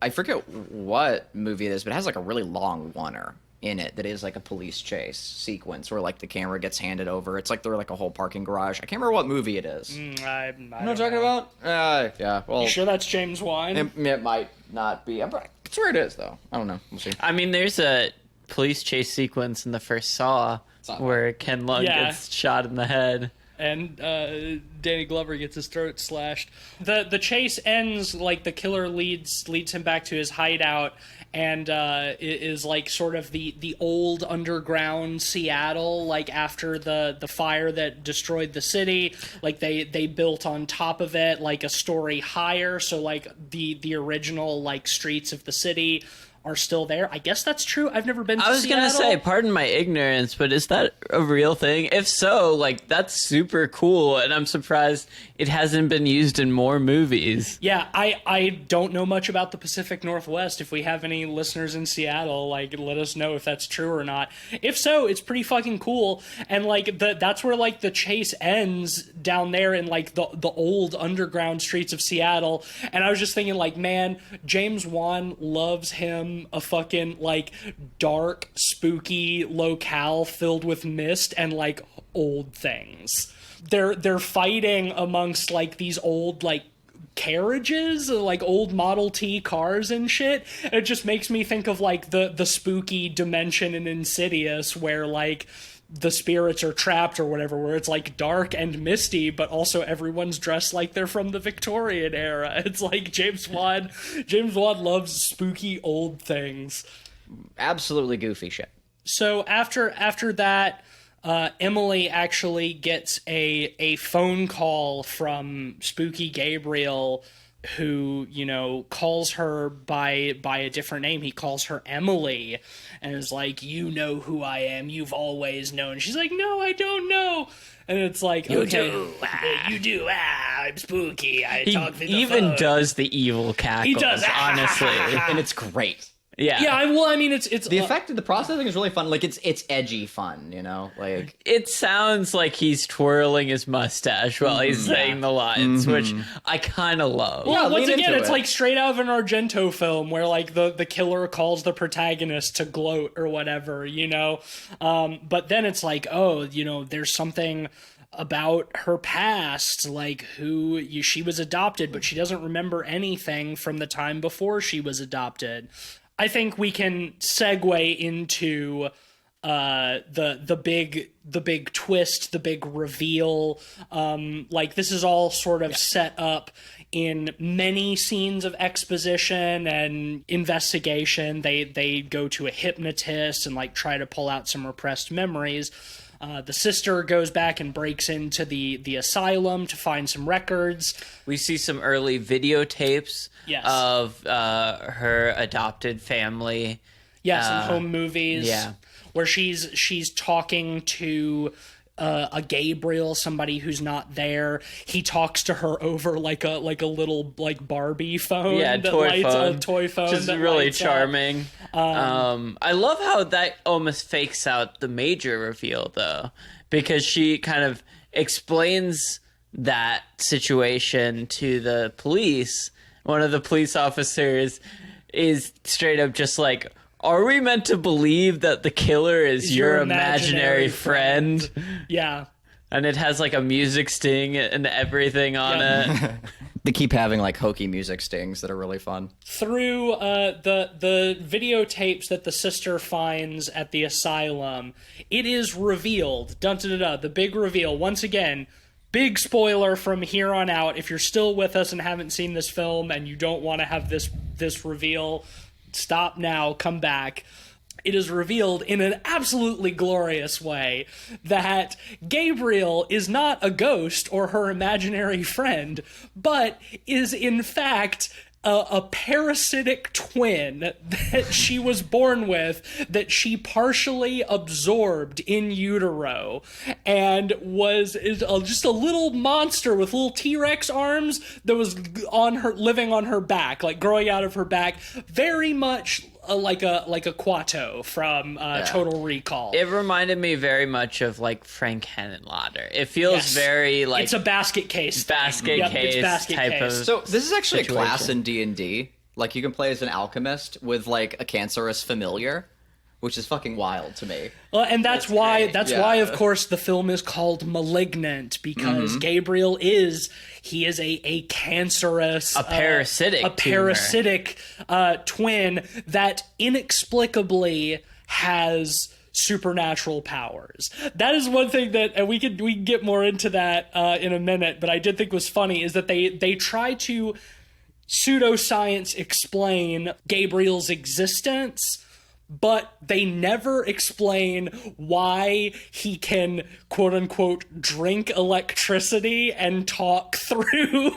I forget what movie it is, but it has like a really long oneer in it that is like a police chase sequence where like the camera gets handed over. It's like they're like a whole parking garage. I can't remember what movie it is. I you know what I'm talking about? Yeah. Well, you sure that's James Wan? It might not be. It's where it is though. I don't know. We'll see. I mean, there's a police chase sequence in the first Saw where Ken Lung gets shot in the head. And Danny Glover gets his throat slashed. The chase ends like the killer leads him back to his hideout, and it is like sort of the old underground Seattle, like after the fire that destroyed the city. Like they built on top of it like a story higher, so like the original like streets of the city are still there. I guess that's true. I've never been to Seattle. I was going to say, pardon my ignorance, but is that a real thing? If so, like, that's super cool, and I'm surprised it hasn't been used in more movies. Yeah, I don't know much about the Pacific Northwest. If we have any listeners in Seattle, like, let us know if that's true or not. If so, it's pretty fucking cool, and, like, that's where, like, the chase ends down there in, like, the old underground streets of Seattle, and I was just thinking, like, man, James Wan loves him a fucking like dark spooky locale filled with mist and like old things. They're fighting amongst like these old like carriages, like old Model T cars and shit. It just makes me think of like the spooky dimension in Insidious where like the spirits are trapped or whatever, where it's like dark and misty, but also everyone's dressed like they're from the Victorian era. It's like James Wan loves spooky old things. Absolutely goofy shit. So after that, Emily actually gets a phone call from Spooky Gabriel, who, you know, calls her by a different name. He calls her Emily and is like, you know who I am. You've always known. She's like, no, I don't know. And it's like, You okay, do. you do. I'm spooky. I talk through the Even phone. does the evil cackles, He does. honestly. And it's great. Yeah. Yeah, I mean, it's The effect of the processing is really fun. Like it's edgy fun, you know. Like It sounds like he's twirling his mustache while he's saying the lines, which I kind of love. Well, once lean again, into it's it. like straight out of an Argento film where like the killer calls the protagonist to gloat or whatever, you know. But then it's like, oh, you know, there's something about her past, like she was adopted, but she doesn't remember anything from the time before she was adopted. I think we can segue into the big twist, the big reveal. Like this is all sort of set up in many scenes of exposition and investigation. They go to a hypnotist and like try to pull out some repressed memories. The sister goes back and breaks into the asylum to find some records. We see some early videotapes of her adopted family. Yes, and home movies. Yeah. Where she's talking to a Gabriel, somebody who's not there. He talks to her over like a little like Barbie phone. Yeah, that toy lights, phone. a toy phone. Which is that really lights up. charming. I love how that almost fakes out the major reveal, though, because she kind of explains that situation to the police. One of the police officers is straight up just like, are we meant to believe that the killer is your imaginary friend? Yeah. And it has like a music sting and everything on it. they keep having like hokey music stings that are really fun. Through the videotapes that the sister finds at the asylum, it is revealed. Dun, dun, dun, dun, the big reveal. Once again, big spoiler from here on out. If you're still with us and haven't seen this film and you don't want to have this reveal, stop now, come back. It is revealed in an absolutely glorious way that Gabriel is not a ghost or her imaginary friend, but is in fact a parasitic twin that she was born with, that she partially absorbed in utero, and is just a little monster with little T-Rex arms that was living on her back, like growing out of her back, very much like a Quato from Total Recall. It reminded me very much of like Frank Henenlotter. It feels very like it's a basket case type of. So this is actually situation. a class in D&D. Like you can play as an alchemist with like a cancerous familiar, which is fucking wild to me. And that's why, of course, the film is called Malignant, because Gabriel is a cancerous, A parasitic twin that inexplicably has supernatural powers. That is one thing that, and we can get more into that in a minute, but I did think was funny is that they try to pseudoscience explain Gabriel's existence, but they never explain why he can, quote unquote, drink electricity and talk through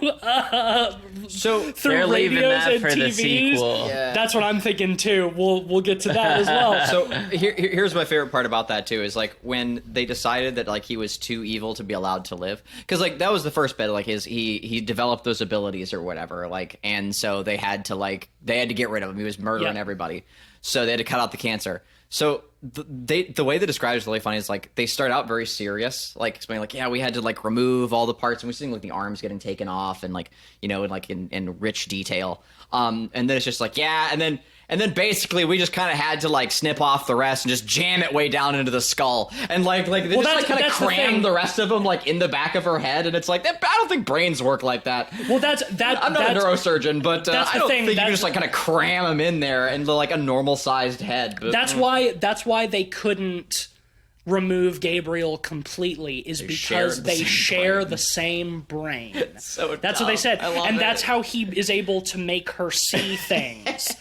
They're leaving radios that and for the TVs. sequel. Yeah. That's what I'm thinking too. We'll get to that as well. So here's my favorite part about that too, is like when they decided that like he was too evil to be allowed to live, because like that was the first bit, like he developed those abilities or whatever, like, and so they had to get rid of him. He was murdering everybody, so they had to cut out the cancer. So the way they describe it is really funny. Is like they start out very serious, like explaining like, yeah, we had to like remove all the parts, and we're seeing like the arms getting taken off, and like, you know, like in rich detail. And then it's just like, yeah, and then basically we just kind of had to like snip off the rest and just jam it way down into the skull, and like they just like kind of cram the rest of them like in the back of her head, and it's like I don't think brains work like that. Well, that's I'm not a neurosurgeon, but I don't think you can just like kind of cram them in there into like a normal sized head. But, that's why they couldn't remove Gabriel completely, is because they share the same brain. So that's what they said. I love and it. that's how he is able to make her see things.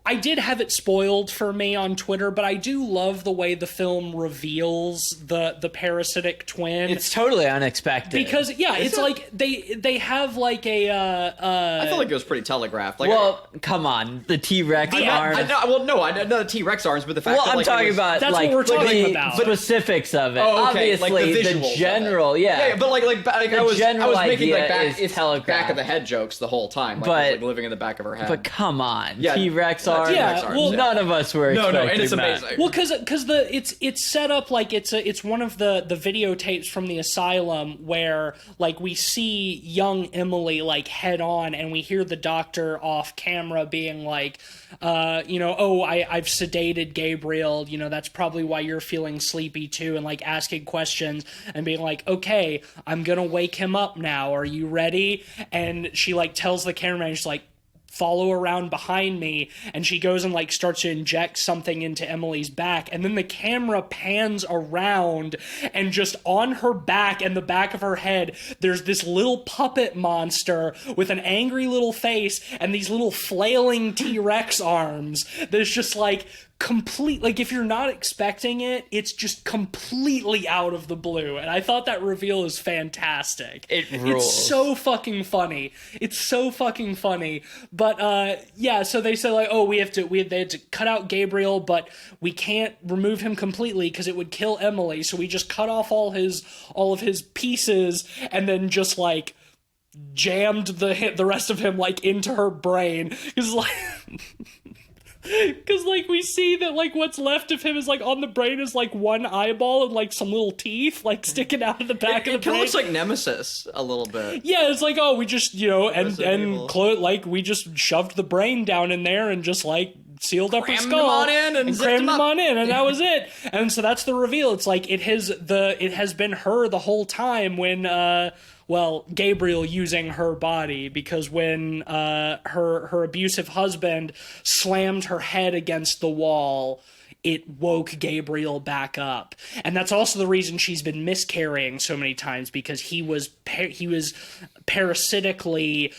I did have it spoiled for me on Twitter, but I do love the way the film reveals the parasitic twin. It's totally unexpected. Because it's like they have like a I feel like it was pretty telegraphed. Like, well, come on, the T-Rex arms. I know the T-Rex arms, but the fact Well, that I'm like, talking it was, about That's like what we're talking the about. specifics of it. Oh, okay, Obviously, like the the visuals of general, it. yeah, but I was general making like idea is telegraphed. back of the head jokes the whole time, like, But- it was, like living in the back of her head. But come on, Yeah, T-Rex arms. T-Rex arms, well, yeah. None of us were expecting and it's that. amazing. Well, because it's set up like it's one of the videotapes from the asylum where like we see young Emily like head on, and we hear the doctor off camera being like, I've sedated Gabriel. You know, that's probably why you're feeling sleepy too, and like asking questions and being like, okay, I'm gonna wake him up now. Are you ready? And she like tells the cameraman, she's like, follow around behind me, and she goes and like starts to inject something into Emily's back, and then the camera pans around, and just on her back and the back of her head there's this little puppet monster with an angry little face and these little flailing T-Rex arms that's just like complete, like if you're not expecting it, it's just completely out of the blue. And I thought that reveal is fantastic. It rules. It's so fucking funny. But so they say like, oh, they had to cut out Gabriel, but we can't remove him completely because it would kill Emily. So we just cut off all of his pieces and then just like jammed the rest of him like into her brain. Because like we see that like what's left of him is like on the brain is like one eyeball and like some little teeth like sticking out of the back of the it kind brain. of looks like Nemesis a little bit. Yeah, it's like, oh, we just, Evil. like we just shoved the brain down in there and just like sealed up her Crammed skull him on in and zipped crammed him him up. on in, and that was it. And so that's the reveal. It's like it has been her the whole time when Gabriel using her body, because when her abusive husband slammed her head against the wall it woke Gabriel back up. And that's also the reason she's been miscarrying so many times, because he was parasitically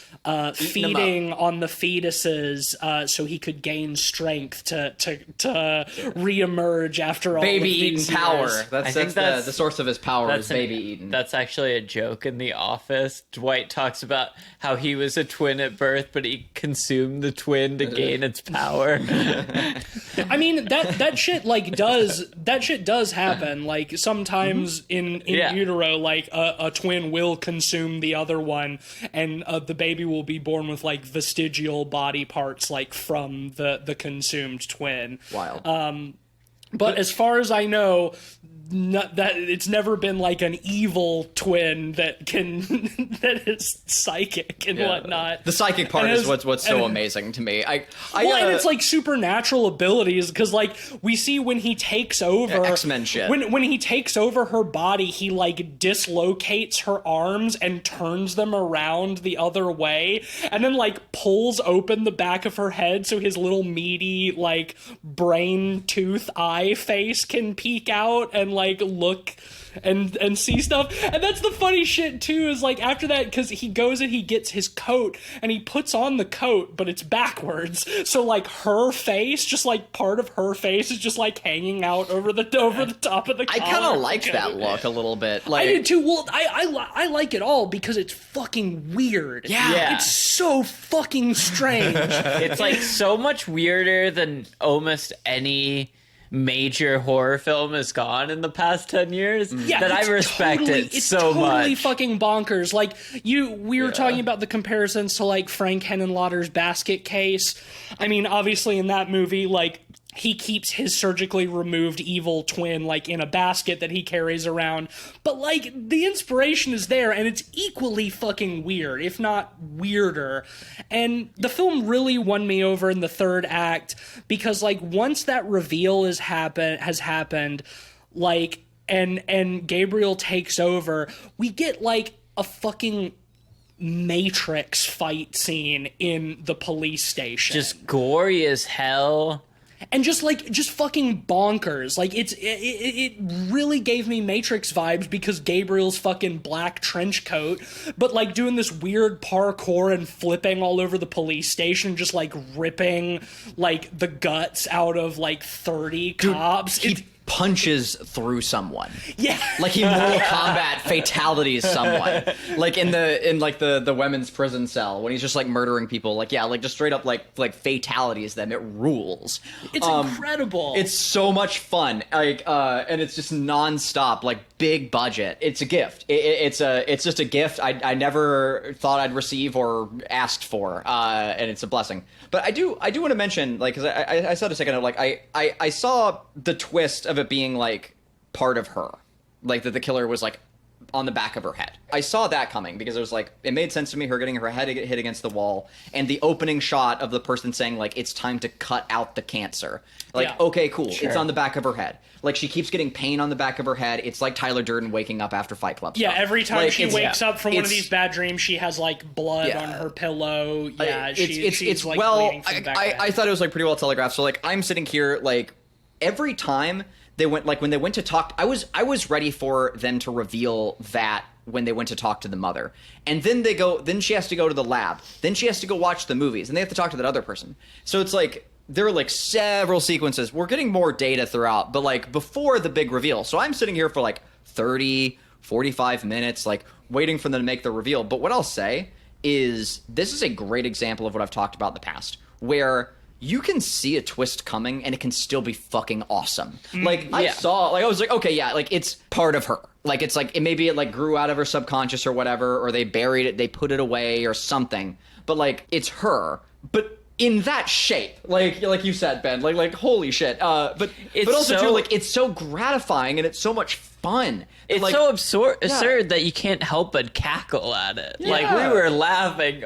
feeding on the fetuses so he could gain strength to reemerge after all Baby of these Eaton power. years. That's the source of his power is Baby Eaton. That's actually a joke in The Office. Dwight talks about how he was a twin at birth, but he consumed the twin to gain its power. I mean, that shit does happen. Like sometimes in utero, like a twin will consume the other one, and the baby will be born with like vestigial body parts like from the consumed twin. Wild. But as far as I know, that it's never been like an evil twin that can that is psychic and whatnot. The psychic part is what's so amazing to me. And it's like supernatural abilities, because like we see when he takes over X-Men shit. When he takes over her body, he like dislocates her arms and turns them around the other way, and then like pulls open the back of her head so his little meaty like brain tooth eye face can peek out and like look and see stuff. And that's the funny shit too, is like after that, because he goes and he gets his coat and he puts on the coat, but it's backwards, so like her face, just like part of her face is just like hanging out over the top of the collar. I kind of like that look a little bit. Like, I did too. Well, I like it all because it's fucking weird. Yeah. It's so fucking strange. It's like so much weirder than almost any major horror film has gone in the past 10 years that I respect it so much. It's totally fucking bonkers. Like we were talking about the comparisons to like Frank Henenlotter's Basket Case. I mean, obviously in that movie, like he keeps his surgically removed evil twin like in a basket that he carries around, but like the inspiration is there and it's equally fucking weird, if not weirder. And the film really won me over in the third act, because like once that reveal has happened, like and Gabriel takes over, we get like a fucking Matrix fight scene in the police station. Just gory as hell. And just fucking bonkers. Like it really gave me Matrix vibes, because Gabriel's fucking black trench coat, but like doing this weird parkour and flipping all over the police station, just like ripping like the guts out of like 30 cops. He punches through someone. Yeah. Like he Mortal Kombat fatalities someone. Like in the women's prison cell when he's just like murdering people. Like like just straight up like fatalities them. It rules. It's incredible. It's so much fun. Like and it's just nonstop, like big budget. It's a gift. It's just a gift I never thought I'd receive or asked for. And it's a blessing. But I do want to mention, like, because I said a second ago, like I saw the twist of it being like part of her, like that the killer was like on the back of her head. I saw that coming because it was like, it made sense to me, her getting her head hit against the wall, and the opening shot of the person saying like, it's time to cut out the cancer. Like, okay, cool. Sure. It's on the back of her head. Like she keeps getting pain on the back of her head. It's like Tyler Durden waking up after Fight Club stuff. Yeah, every time like, she wakes up from one of these bad dreams, she has like blood on her pillow. Yeah, she's like bleeding from the back of the head. I thought it was like pretty well telegraphed. So like I'm sitting here like every time they went, like when they went to talk, I was ready for them to reveal that when they went to talk to the mother. And then she has to go to the lab. Then she has to go watch the movies, and they have to talk to that other person. So it's like there are like several sequences. We're getting more data throughout, but like before the big reveal. So I'm sitting here for like 30, 45 minutes, like waiting for them to make the reveal. But what I'll say is this is a great example of what I've talked about in the past, where you can see a twist coming and it can still be fucking awesome. Like I saw, like I was like, okay, yeah, like it's part of her. Like it's like, maybe it like grew out of her subconscious or whatever, or they buried it, they put it away or something. But like it's her, but in that shape, like you said, Ben, like holy shit. But also too, like it's so gratifying and it's so much fun. It's like, so absurd that you can't help but cackle at it. Yeah. Like we were laughing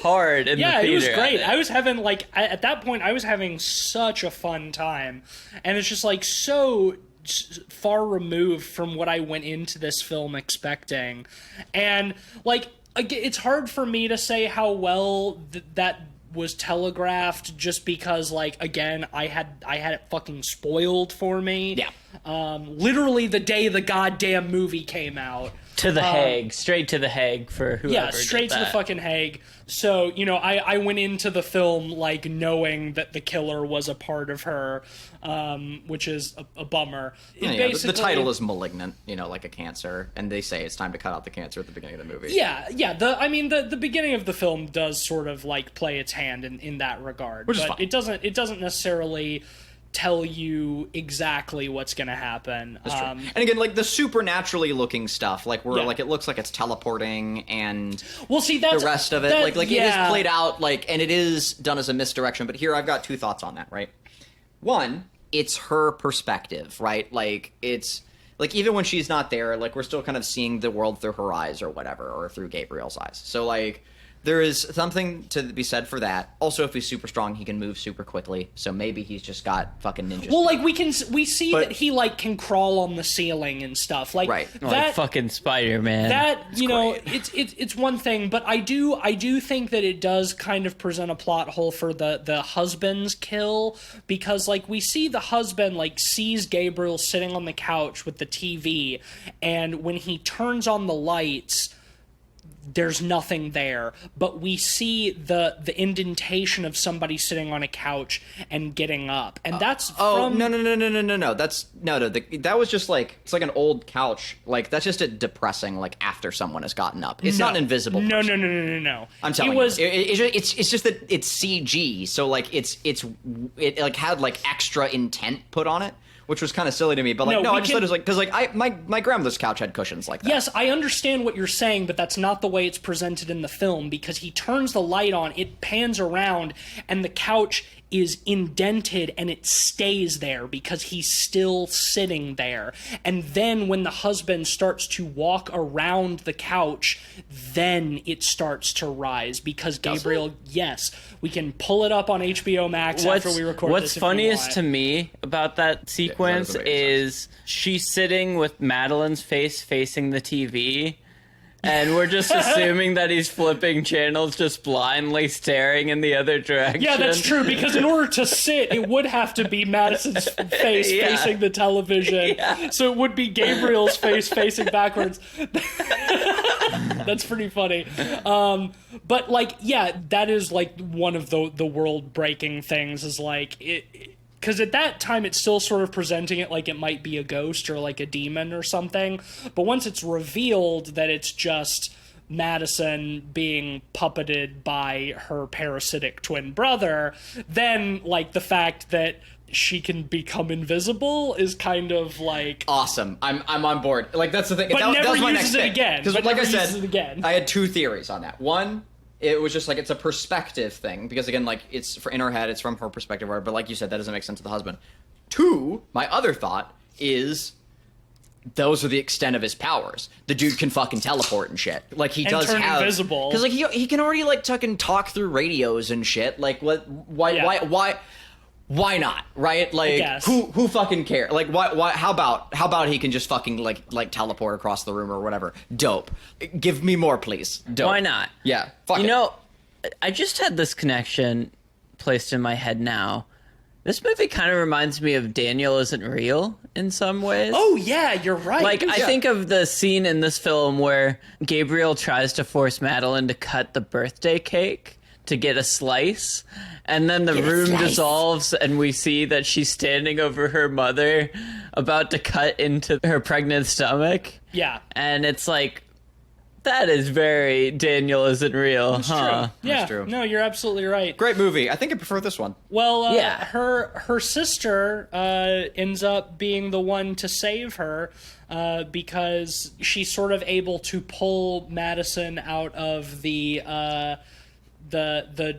hard in the theater. Yeah, it was great. I was having like at that point I was having such a fun time, and it's just like so far removed from what I went into this film expecting. And like it's hard for me to say how well that was telegraphed just because, like, again, I had it fucking spoiled for me. Yeah. Literally the day the goddamn movie came out. To the Hague, straight to the Hague for whoever. Yeah, straight to the fucking Hague. So, you know, I went into the film, like, knowing that the killer was a part of her, which is a bummer. The title is Malignant, you know, like a cancer, and they say it's time to cut out the cancer at the beginning of the movie. Yeah. The beginning of the film does sort of, like, play its hand in that regard. Which is but fine. it doesn't necessarily tell you exactly what's going to happen. And again, like the supernaturally looking stuff, like where like it looks like it's teleporting, and well, see, that's the rest of it, like it is played out, like, and it is done as a misdirection. But here, I've got two thoughts on that. Right, one, it's her perspective, right? Like it's like even when she's not there, like we're still kind of seeing the world through her eyes or whatever, or through Gabriel's eyes. So like, there is something to be said for that. Also, if he's super strong, he can move super quickly. So maybe he's just got fucking ninja. Well, like we see that he like can crawl on the ceiling and stuff. Like right, like fucking Spider-Man. That it's you know, great. it's one thing, but I do think that it does kind of present a plot hole for the husband's kill, because like we see the husband like sees Gabriel sitting on the couch with the TV, and when he turns on the lights, there's nothing there, but we see the indentation of somebody sitting on a couch and getting up, and that's no, that's that was just like, it's like an old couch, like that's just a depressing, like after someone has gotten up. It's not an invisible person. No. I'm telling you, it's just that it's CG, so like it like had like extra intent put on it, which was kind of silly to me. But like, I just thought it was like, because like my grandmother's couch had cushions like that. Yes, I understand what you're saying, but that's not the way it's presented in the film, because he turns the light on, it pans around, and the couch is indented and it stays there because he's still sitting there. And then when the husband starts to walk around the couch, then it starts to rise, because Gabriel, yes, we can pull it up on HBO Max after we record what's this. What's funniest to me about that sequence is she's sitting with Madeline's face facing the TV, and we're just assuming that he's flipping channels, just blindly staring in the other direction. Yeah, that's true, because in order to sit, it would have to be Madison's face facing the television. Yeah. So it would be Gabriel's face facing backwards. That's pretty funny. But, like, yeah, that is, like, one of the world-breaking things, is, like, because at that time it's still sort of presenting it like it might be a ghost or like a demon or something, but once it's revealed that it's just Madison being puppeted by her parasitic twin brother, then like the fact that she can become invisible is kind of like awesome. I'm on board. Like that's the thing. But that was my next thing. Again. Because like I said, I had two theories on that. One, it was just like, it's a perspective thing, because again, like it's in her head, it's from her perspective, but like you said, that doesn't make sense to the husband. Two, my other thought is those are the extent of his powers. The dude can fucking teleport and shit. Like he does turn have invisible. because like he can already like talk through radios and shit. Like what? Why not? Right? Like who fucking care? Like why how about he can just fucking like teleport across the room or whatever? Dope. Give me more, please. Dope. Why not? Yeah. Fuck you it. know, I just had this connection placed in my head now. This movie kind of reminds me of Daniel Isn't Real in some ways. Oh yeah, you're right. Like I think of the scene in this film where Gabriel tries to force Madeline to cut the birthday cake to get a slice, and then the room dissolves and we see that she's standing over her mother about to cut into her pregnant stomach. Yeah. And it's like, that is very Daniel Isn't Real, That's huh? True. Yeah, That's true. No, you're absolutely right. Great movie. I think I prefer this one. Well, her sister ends up being the one to save her because she's sort of able to pull Madison out of the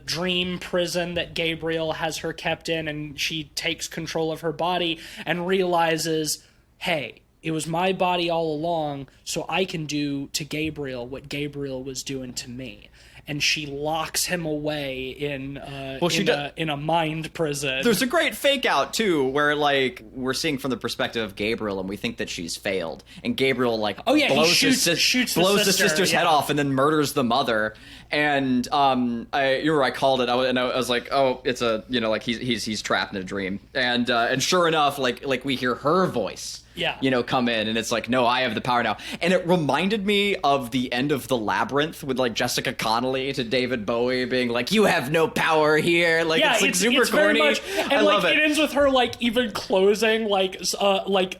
dream prison that Gabriel has her kept in, and she takes control of her body and realizes, hey, it was my body all along, so I can do to Gabriel what Gabriel was doing to me. and she locks him away in a mind prison. There's a great fake out too, where like we're seeing from the perspective of Gabriel, and we think that she's failed, and Gabriel like blows shoots the sister, sister's head off, and then murders the mother. And I called it. I was like, oh, it's a like he's trapped in a dream, and sure enough, like we hear her voice. Yeah. Come in, and it's like, no, I have the power now. And it reminded me of the end of The Labyrinth with like Jessica Connelly to David Bowie being like, you have no power here. Like, it's like super corny. Very much, and I love it. It ends with her like even closing like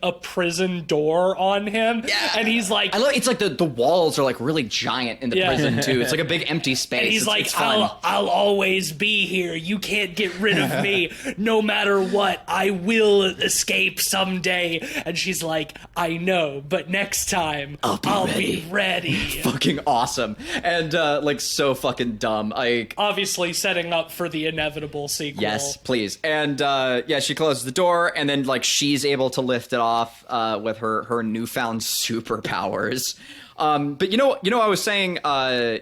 a prison door on him. Yeah. And he's like, it's like the walls are like really giant in the prison too. It's like a big empty space. and he's like, it's fun. I'll always be here. You can't get rid of me. No matter what, I will escape someday. And she's like, I know, but next time I'll be ready. Fucking awesome. And like so fucking dumb. Like, obviously setting up for the inevitable sequel. yes, please. And she closes the door, and then like she's able to lift it off with her newfound superpowers. But you know, I was saying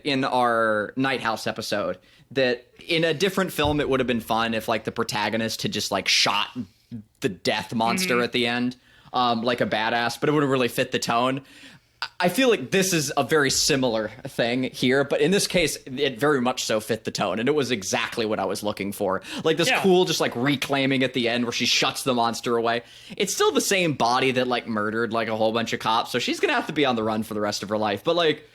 in our Night House episode that in a different film it would have been fun if like the protagonist had just like shot the death monster at the end, like a badass, but it wouldn't really fit the tone. I feel like this is a very similar thing here, but in this case, it very much so fit the tone, and it was exactly what I was looking for. Like this cool, just like reclaiming at the end where she shuts the monster away. It's still the same body that like murdered like a whole bunch of cops, so she's gonna have to be on the run for the rest of her life. But like,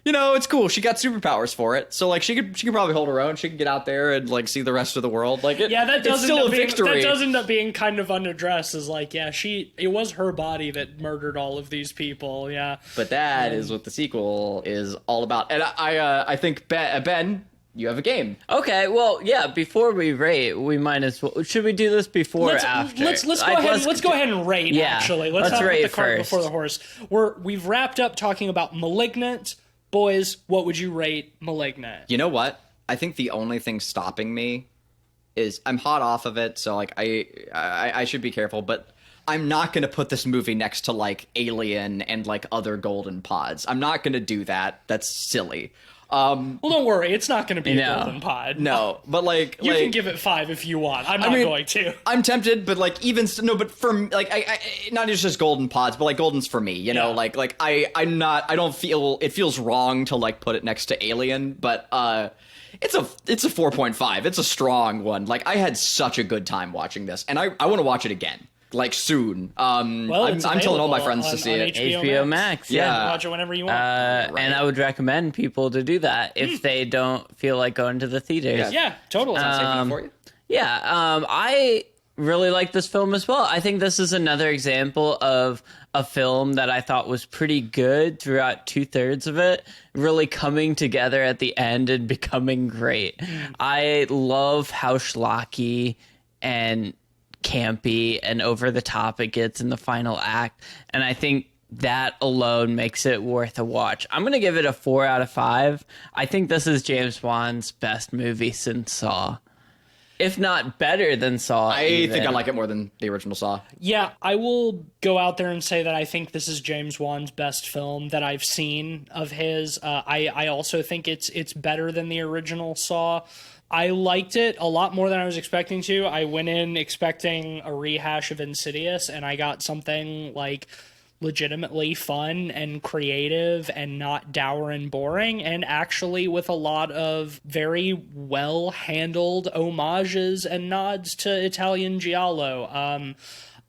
it's cool. She got superpowers for it, so like she could probably hold her own. She could get out there and like see the rest of the world. Like, that does it's still a victory. That does end up being kind of unaddressed. Is like, it was her body that murdered all of these people. Yeah, but that is what the sequel is all about. And I think Ben, you have a game. Okay, well, yeah. Before we rate, we might as well. Should we do this before or after? Let's go ahead and rate. Yeah, actually, let's not rate put the cart first before the horse. We've wrapped up talking about Malignant. Boys, what would you rate Malignant? You know what? I think the only thing stopping me is I'm hot off of it, so like I should be careful, but I'm not going to put this movie next to like Alien and like other golden pods. I'm not going to do that. That's silly. Well, don't worry, it's not going to be a golden pod. No, but like you can give it 5 if you want. I'm not going to. I'm tempted, but like but for like I not just golden pods, but like goldens for me. You know, like I'm not. I don't feel it feels wrong to like put it next to Alien, but it's a 4.5. It's a strong one. Like I had such a good time watching this, and I want to watch it again. Like soon. I'm telling all my friends to see it. HBO Max. Yeah. Watch it whenever you want. Right. And I would recommend people to do that if they don't feel like going to the theaters. Yeah, totally. For you. Yeah, I really like this film as well. I think this is another example of a film that I thought was pretty good throughout 2/3 of it, really coming together at the end and becoming great. I love how schlocky and campy and over the top it gets in the final act, and I think that alone makes it worth a watch. I'm gonna give it a 4 out of 5. I think this is James Wan's best movie since Saw, if not better than Saw. I think I like it more than the original Saw. Yeah, I will go out there and say that I think this is James Wan's best film that I've seen of his. I also think it's better than the original Saw. I liked it a lot more than I was expecting to. I went in expecting a rehash of Insidious, and I got something like legitimately fun and creative and not dour and boring, and actually with a lot of very well handled homages and nods to Italian giallo.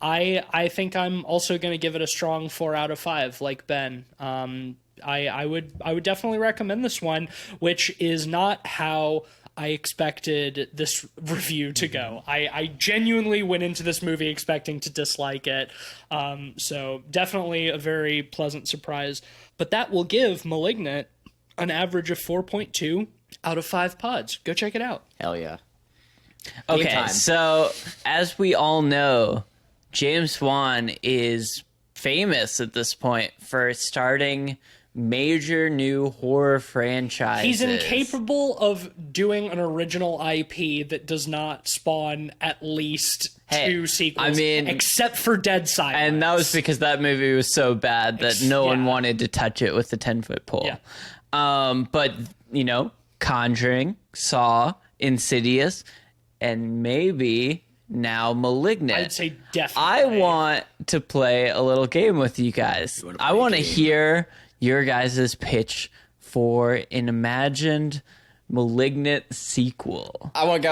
I think I'm also going to give it a strong 4 out of 5, like Ben. I would definitely recommend this one, which is not how I expected this review to go. I genuinely went into this movie expecting to dislike it. So definitely a very pleasant surprise. But that will give Malignant an average of 4.2 out of 5 pods. Go check it out. Hell yeah. Okay, so as we all know, James Wan is famous at this point for starting major new horror franchises. He's incapable of doing an original IP that does not spawn at least 2 sequels. I mean, except for Dead Silence. And that was because that movie was so bad that no one wanted to touch it with the 10-foot pole. Yeah. But, Conjuring, Saw, Insidious, and maybe now Malignant. I'd say definitely. I want to play a little game with you guys. I want to hear your guys' pitch for an imagined Malignant sequel. I want to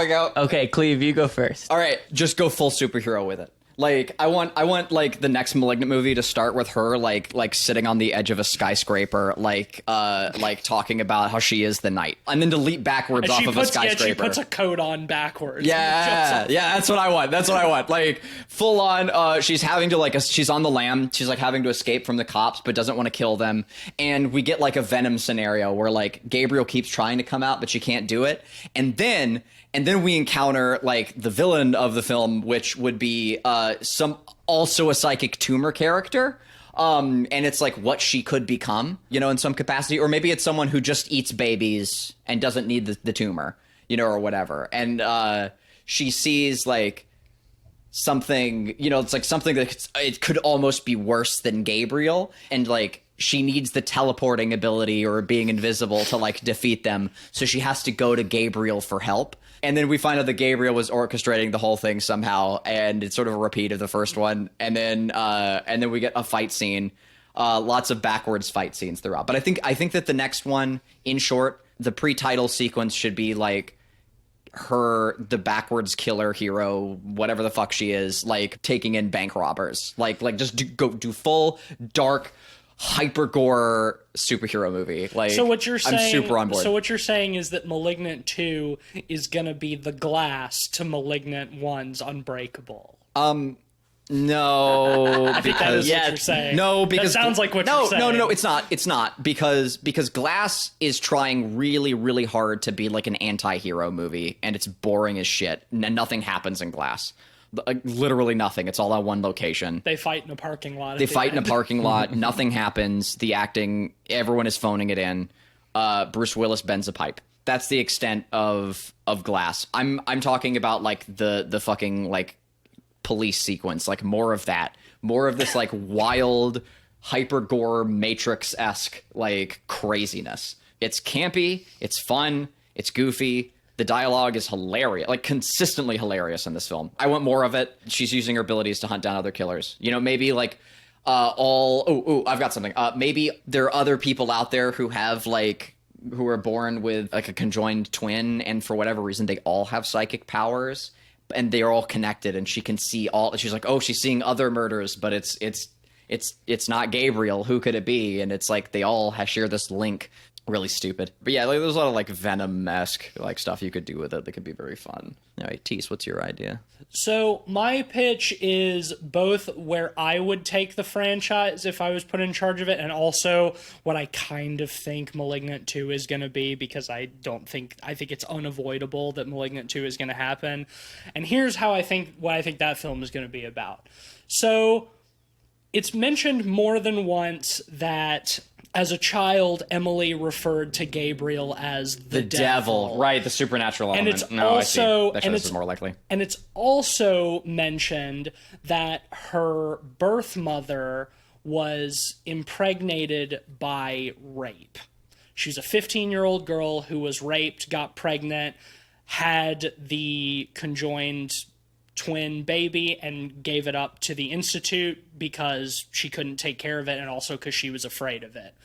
go. Okay, Cleve, you go first. All right, just go full superhero with it. Like I want like the next Malignant movie to start with her like sitting on the edge of a skyscraper, like talking about how she is the night, and then to leap backwards off of a skyscraper. Yeah, she puts a coat on backwards. Yeah, that's what I want. Like full on. She's having to she's on the lam. She's like having to escape from the cops, but doesn't want to kill them. And we get like a Venom scenario where like Gabriel keeps trying to come out, but she can't do it. And then we encounter like the villain of the film, which would be some also a psychic tumor character. And it's like what she could become, in some capacity. Or maybe it's someone who just eats babies and doesn't need the tumor, or whatever. And she sees like something, it's like something that it could almost be worse than Gabriel. And like she needs the teleporting ability or being invisible to like defeat them. So she has to go to Gabriel for help. And then we find out that Gabriel was orchestrating the whole thing somehow, and it's sort of a repeat of the first one. And then we get a fight scene, lots of backwards fight scenes throughout. But I think that the next one, in short, the pre-title sequence should be like her, the backwards killer hero, whatever the fuck she is, like taking in bank robbers, like just do full dark, hyper gore superhero movie. Like, so what you're saying, I'm super on board. So what you're saying is that Malignant 2 is gonna be the Glass to Malignant 1's Unbreakable. No, I think that is what you're saying. No, because that sounds like what you're saying. No, it's not. It's not because Glass is trying really, really hard to be like an anti-hero movie, and it's boring as shit. Nothing happens in Glass. Literally nothing. It's all on one location. They fight in a parking lot. Nothing happens. The acting, everyone is phoning it in. Bruce Willis bends a pipe. That's the extent of Glass. I'm talking about like the fucking like police sequence, like more of that, more of this like wild, hyper gore Matrix-esque like craziness. It's campy. It's fun. It's goofy. The dialogue is hilarious, like consistently hilarious in this film. I want more of it. She's using her abilities to hunt down other killers. Maybe like I've got something. Maybe there are other people out there who are born with like a conjoined twin, and for whatever reason they all have psychic powers, and they are all connected, and she can see all. She's like, oh, she's seeing other murders, but it's not Gabriel. Who could it be? And it's like they all share this link. Really stupid. But yeah, like, there's a lot of like Venom-esque like stuff you could do with it that could be very fun. All right, Tease, what's your idea? So my pitch is both where I would take the franchise if I was put in charge of it, and also what I kind of think Malignant 2 is going to be, because I think it's unavoidable that Malignant 2 is going to happen. And here's what I think that film is going to be about. So it's mentioned more than once that as a child, Emily referred to Gabriel as the devil. Right, the supernatural element. And it's also, I see. This is more likely. And it's also mentioned that her birth mother was impregnated by rape. She was a 15-year-old girl who was raped, got pregnant, had the conjoined twin baby, and gave it up to the institute because she couldn't take care of it, and also because she was afraid of it.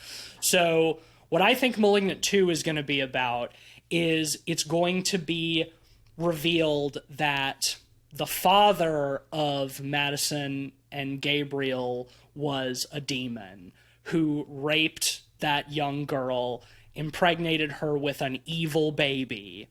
So what I think Malignant 2 is going to be about is it's going to be revealed that the father of Madison and Gabriel was a demon who raped that young girl, impregnated her with an evil baby,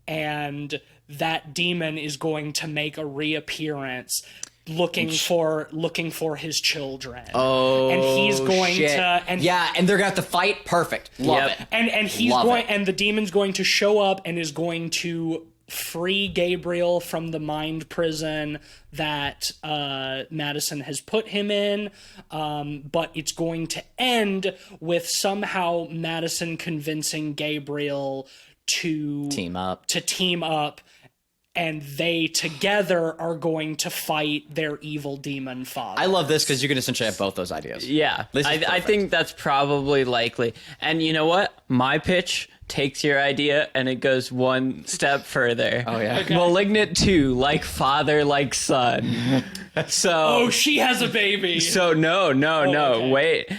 and that demon is going to make a reappearance looking for his children. Oh, and he's going shit. to and they're gonna have to fight. Perfect. Love it. And he's Love going it. and the demon's going to show up and is going to free Gabriel from the mind prison that Madison has put him in, but it's going to end with somehow Madison convincing Gabriel to team up and they together are going to fight their evil demon father. I love this because you can essentially have both those ideas. Yeah, I think that's probably likely. And you know what? My pitch takes your idea and it goes one step further. Oh, yeah. Okay. Malignant 2, like father, like son. So Oh, she has a baby. So no, okay. wait.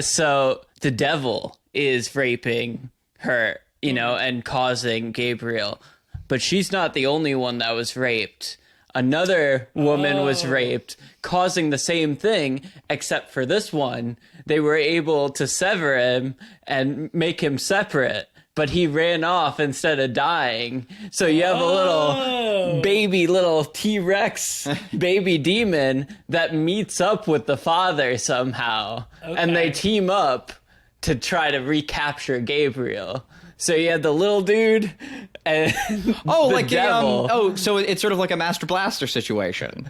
So the devil is raping her, and causing Gabriel. But she's not the only one that was raped. Another woman was raped, causing the same thing, except for this one, they were able to sever him and make him separate. But he ran off instead of dying. So you have a little T-Rex baby demon that meets up with the father somehow. Okay. And they team up to try to recapture Gabriel. So you had the little dude and the devil. So it's sort of like a Master Blaster situation.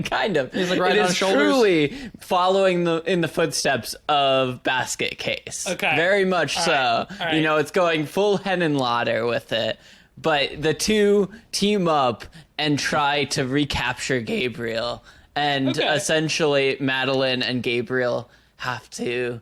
Kind of. He's like riding it on is his shoulders. truly following in the footsteps of Basket Case. Okay. Very much All so. right. All right. It's going full Henenlotter with it. But the two team up and try to recapture Gabriel. And essentially, Madeline and Gabriel have to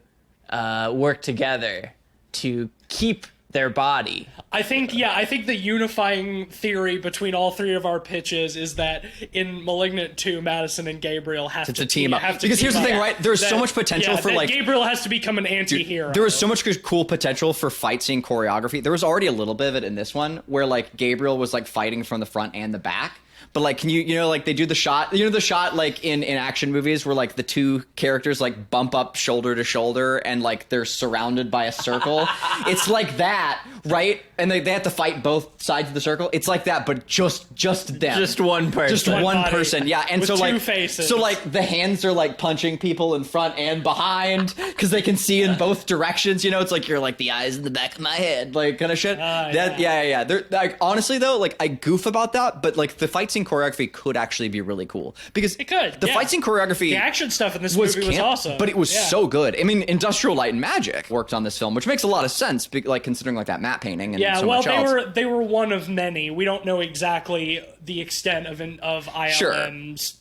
work together to keep their body. I think the unifying theory between all three of our pitches is that in Malignant 2, Madison and Gabriel have to team up. Have to Because here's the team thing, up. right? There's so much potential for, that like... Gabriel has to become an anti-hero. There was so much cool potential for fight scene choreography. There was already a little bit of it in this one where, like, Gabriel was, like, fighting from the front and the back. But, like, can like, they do the shot, the shot, like, in action movies where, like, the two characters, like, bump up shoulder to shoulder and, like, they're surrounded by a circle. It's like that, right? And they have to fight both sides of the circle. It's like that, but just them. Just one person. Just one body person, yeah. And with so, like, two faces. so, like, the hands are, like, punching people in front and behind because they can see in both directions, It's like you're, like, the eyes in the back of my head, like, kind of shit. Yeah. They're, like, honestly, though, like, I goof about that, but, like, the fight scene choreography could actually be really cool because It could, the yeah. fight scene choreography, The action stuff in this movie was camp, awesome. but it was Yeah. so good. I mean, Industrial Light and Magic worked on this film, which makes a lot of sense, like considering like that matte painting and Yeah, so well, much else. they were one of many. We don't know exactly the extent of ILM's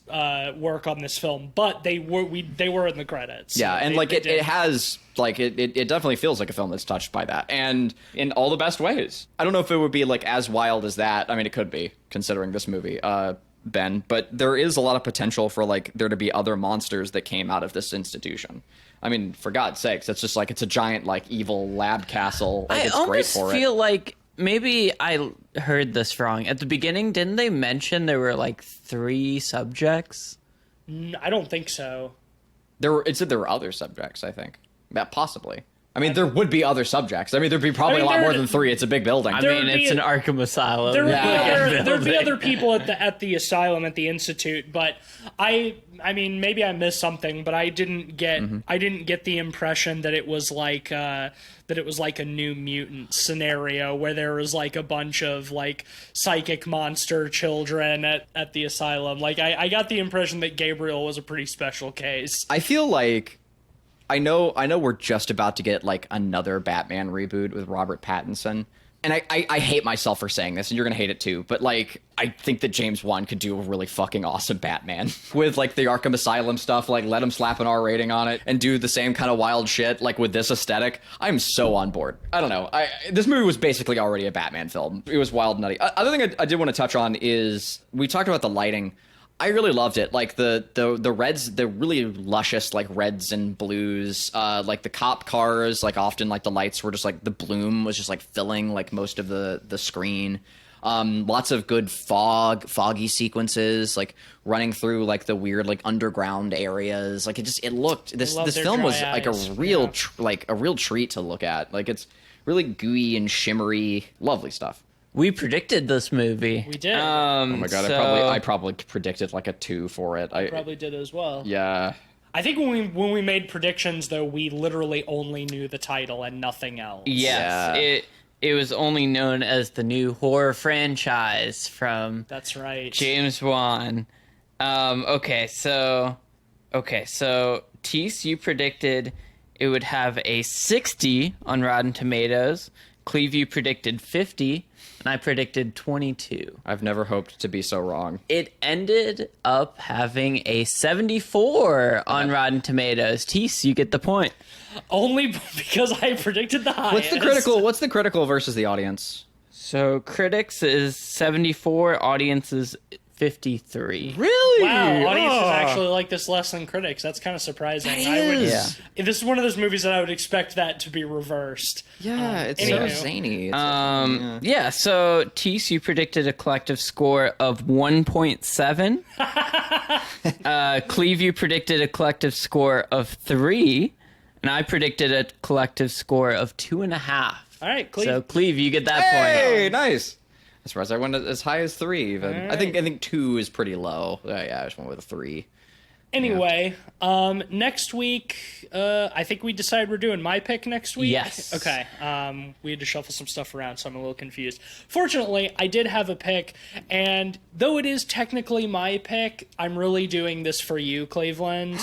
work on this film, but they were in the credits. Yeah, and They- like they it did. has like it definitely feels like a film that's touched by that, and in all the best ways. I don't know if it would be like as wild as that. I mean, it could be considering this movie, Ben, but there is a lot of potential for like there to be other monsters that came out of this institution. I mean, for God's sakes, it's just like it's a giant like evil lab castle. Like, I it's great almost for feel it. like maybe I heard this wrong. At the beginning, didn't they mention there were like 3 subjects? I don't think so. It said there were other subjects. I think, yeah, possibly. I mean, there would be other subjects. I mean, thereuld be probably a lot more than 3. It's a big building. I There mean, would be it's an Arkham Asylum. There'd be building. other people at the asylum, at the institute, but I mean, maybe I missed something, but I didn't get the impression that it was like a New Mutant scenario where there was like a bunch of like psychic monster children at the asylum. Like I got the impression that Gabriel was a pretty special case. I feel like I know we're just about to get like another Batman reboot with Robert Pattinson. And I hate myself for saying this, and you're gonna hate it too, but like I think that James Wan could do a really fucking awesome Batman with like the Arkham Asylum stuff, like let him slap an R rating on it and do the same kind of wild shit like with this aesthetic. I'm so on board. I don't know. This movie was basically already a Batman film. It was wild and nutty. Other thing I did want to touch on is we talked about the lighting. I really loved it. Like the reds, the really luscious like reds and blues, like the cop cars, like often like the lights were just like the bloom was just like filling like most of the screen. Lots of good foggy sequences, like running through like the weird like underground areas. Like it looked this film was like a real a real treat to look at. Like it's really gooey and shimmery, lovely stuff. We predicted this movie. We did. Oh my god, I probably predicted like a 2 for it. I probably did as well. Yeah. I think when we made predictions, though, we literally only knew the title and nothing else. Yes, Yeah. it was only known as the new horror franchise from That's right. James Wan. Okay, so Tease, you predicted it would have a 60 on Rotten Tomatoes. Cleve, you predicted 50, and I predicted 22. I've never hoped to be so wrong. It ended up having a 74 on Rotten Tomatoes. Tease, you get the point. Only because I predicted the highest. What's the critical versus the audience? So critics is 74, audience is 53. Really? Wow, audiences actually like this less than critics. That's kind of surprising. Yeah. This is one of those movies that I would expect that to be reversed. Yeah, it's anywho. so zany. Yeah, so Tease, you predicted a collective score of 1.7. Cleve, you predicted a collective score of 3. And I predicted a collective score of 2.5. All right, Cleve. So Cleve, you get that Hey, point. nice. I'm surprised I went as high as 3 even. All I think 2 is pretty low. Yeah, I just went with a 3. Anyway, next week, I think we decided we're doing my pick next week. Yes. Okay. We had to shuffle some stuff around, so I'm a little confused. Fortunately, I did have a pick, and though it is technically my pick, I'm really doing this for you, Cleveland,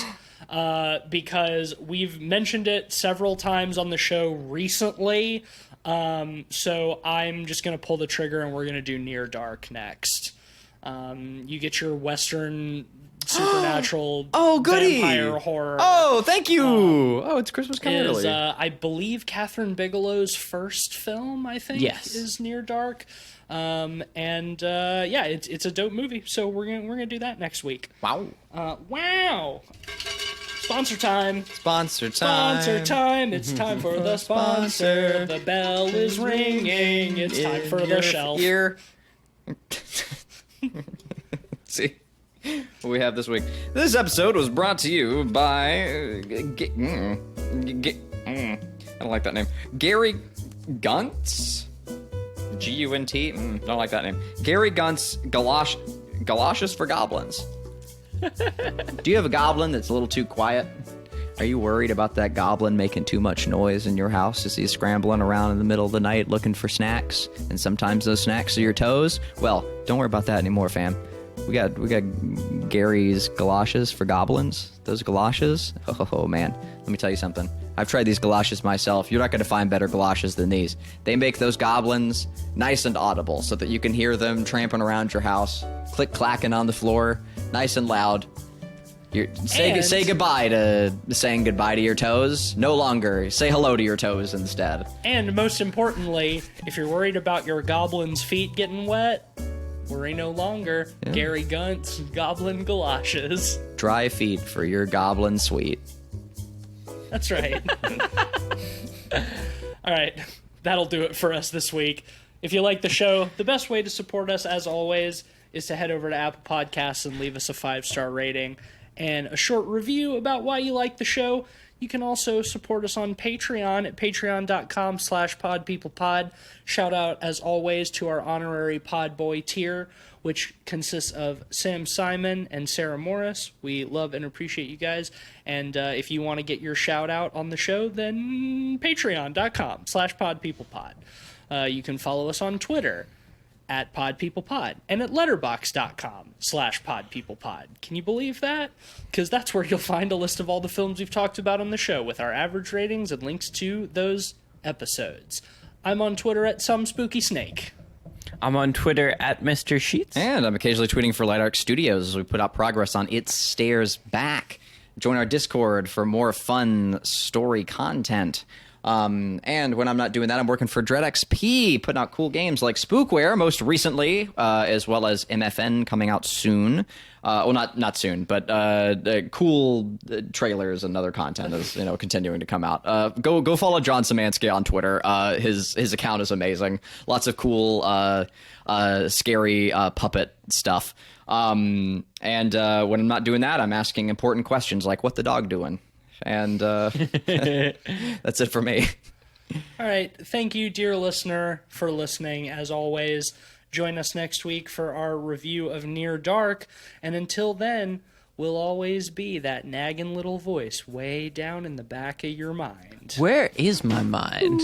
because we've mentioned it several times on the show recently. So I'm just going to pull the trigger, and we're going to do Near Dark next. You get your Western supernatural goody. vampire horror. Oh, thank you. It's Christmas coming Is, early. I believe Catherine Bigelow's first film, I think, Yes. is Near Dark. Yeah, it's a dope movie. So we're gonna do that next week. Wow. Wow. Sponsor time. Sponsor time. Sponsor time. It's time for the sponsor. The bell is ringing. It's time for the shelf. See what we have this week. This episode was brought to you by I don't like that name. Gary Guntz. G-U-N-T. Don't like that name. Gary Guntz Galoshes for Goblins. Do you have a goblin that's a little too quiet? Are you worried about that goblin making too much noise in your house as he's scrambling around in the middle of the night looking for snacks? And sometimes those snacks are your toes? Well, don't worry about that anymore, fam. We got Gary's galoshes for goblins. Those galoshes? Oh, man. Let me tell you something. I've tried these galoshes myself. You're not going to find better galoshes than these. They make those goblins nice and audible so that you can hear them tramping around your house, click-clacking on the floor, nice and loud. Say goodbye to saying goodbye to your toes. No longer. Say hello to your toes instead. And most importantly, if you're worried about your goblin's feet getting wet, worry no longer. Yeah. Gary Gunt's Goblin Galoshes. Dry feet for your goblin sweet. That's right. All right. That'll do it for us this week. If you like the show, the best way to support us, as always, is to head over to Apple Podcasts and leave us a 5-star rating and a short review about why you like the show. You can also support us on Patreon at patreon.com/podpeoplepod. Shout out, as always, to our honorary Podboy tier, which consists of Sam Simon and Sarah Morris. We love and appreciate you guys. And if you want to get your shout out on the show, then patreon.com/podpeoplepod. You can follow us on Twitter at podpeoplepod and at letterbox.com/podpeoplepod. Can you believe that? Because that's where you'll find a list of all the films we've talked about on the show with our average ratings and links to those episodes. I'm on Twitter at somespookysnake. I'm on Twitter at Mr. Sheets. And I'm occasionally tweeting for Light Arc Studios as we put out progress on It Stares Back. Join our Discord for more fun story content. And when I'm not doing that, I'm working for DreadXP, putting out cool games like Spookware, most recently, as well as MFN coming out soon. Well, not soon, but cool trailers and other content is continuing to come out. Go follow John Szymanski on Twitter. His account is amazing. Lots of cool, scary puppet stuff. And when I'm not doing that, I'm asking important questions like, "What the dog doing?" And that's it for me. All right. Thank you, dear listener, for listening. As always, join us next week for our review of Near Dark. And until then, we'll always be that nagging little voice way down in the back of your mind. Where is my mind?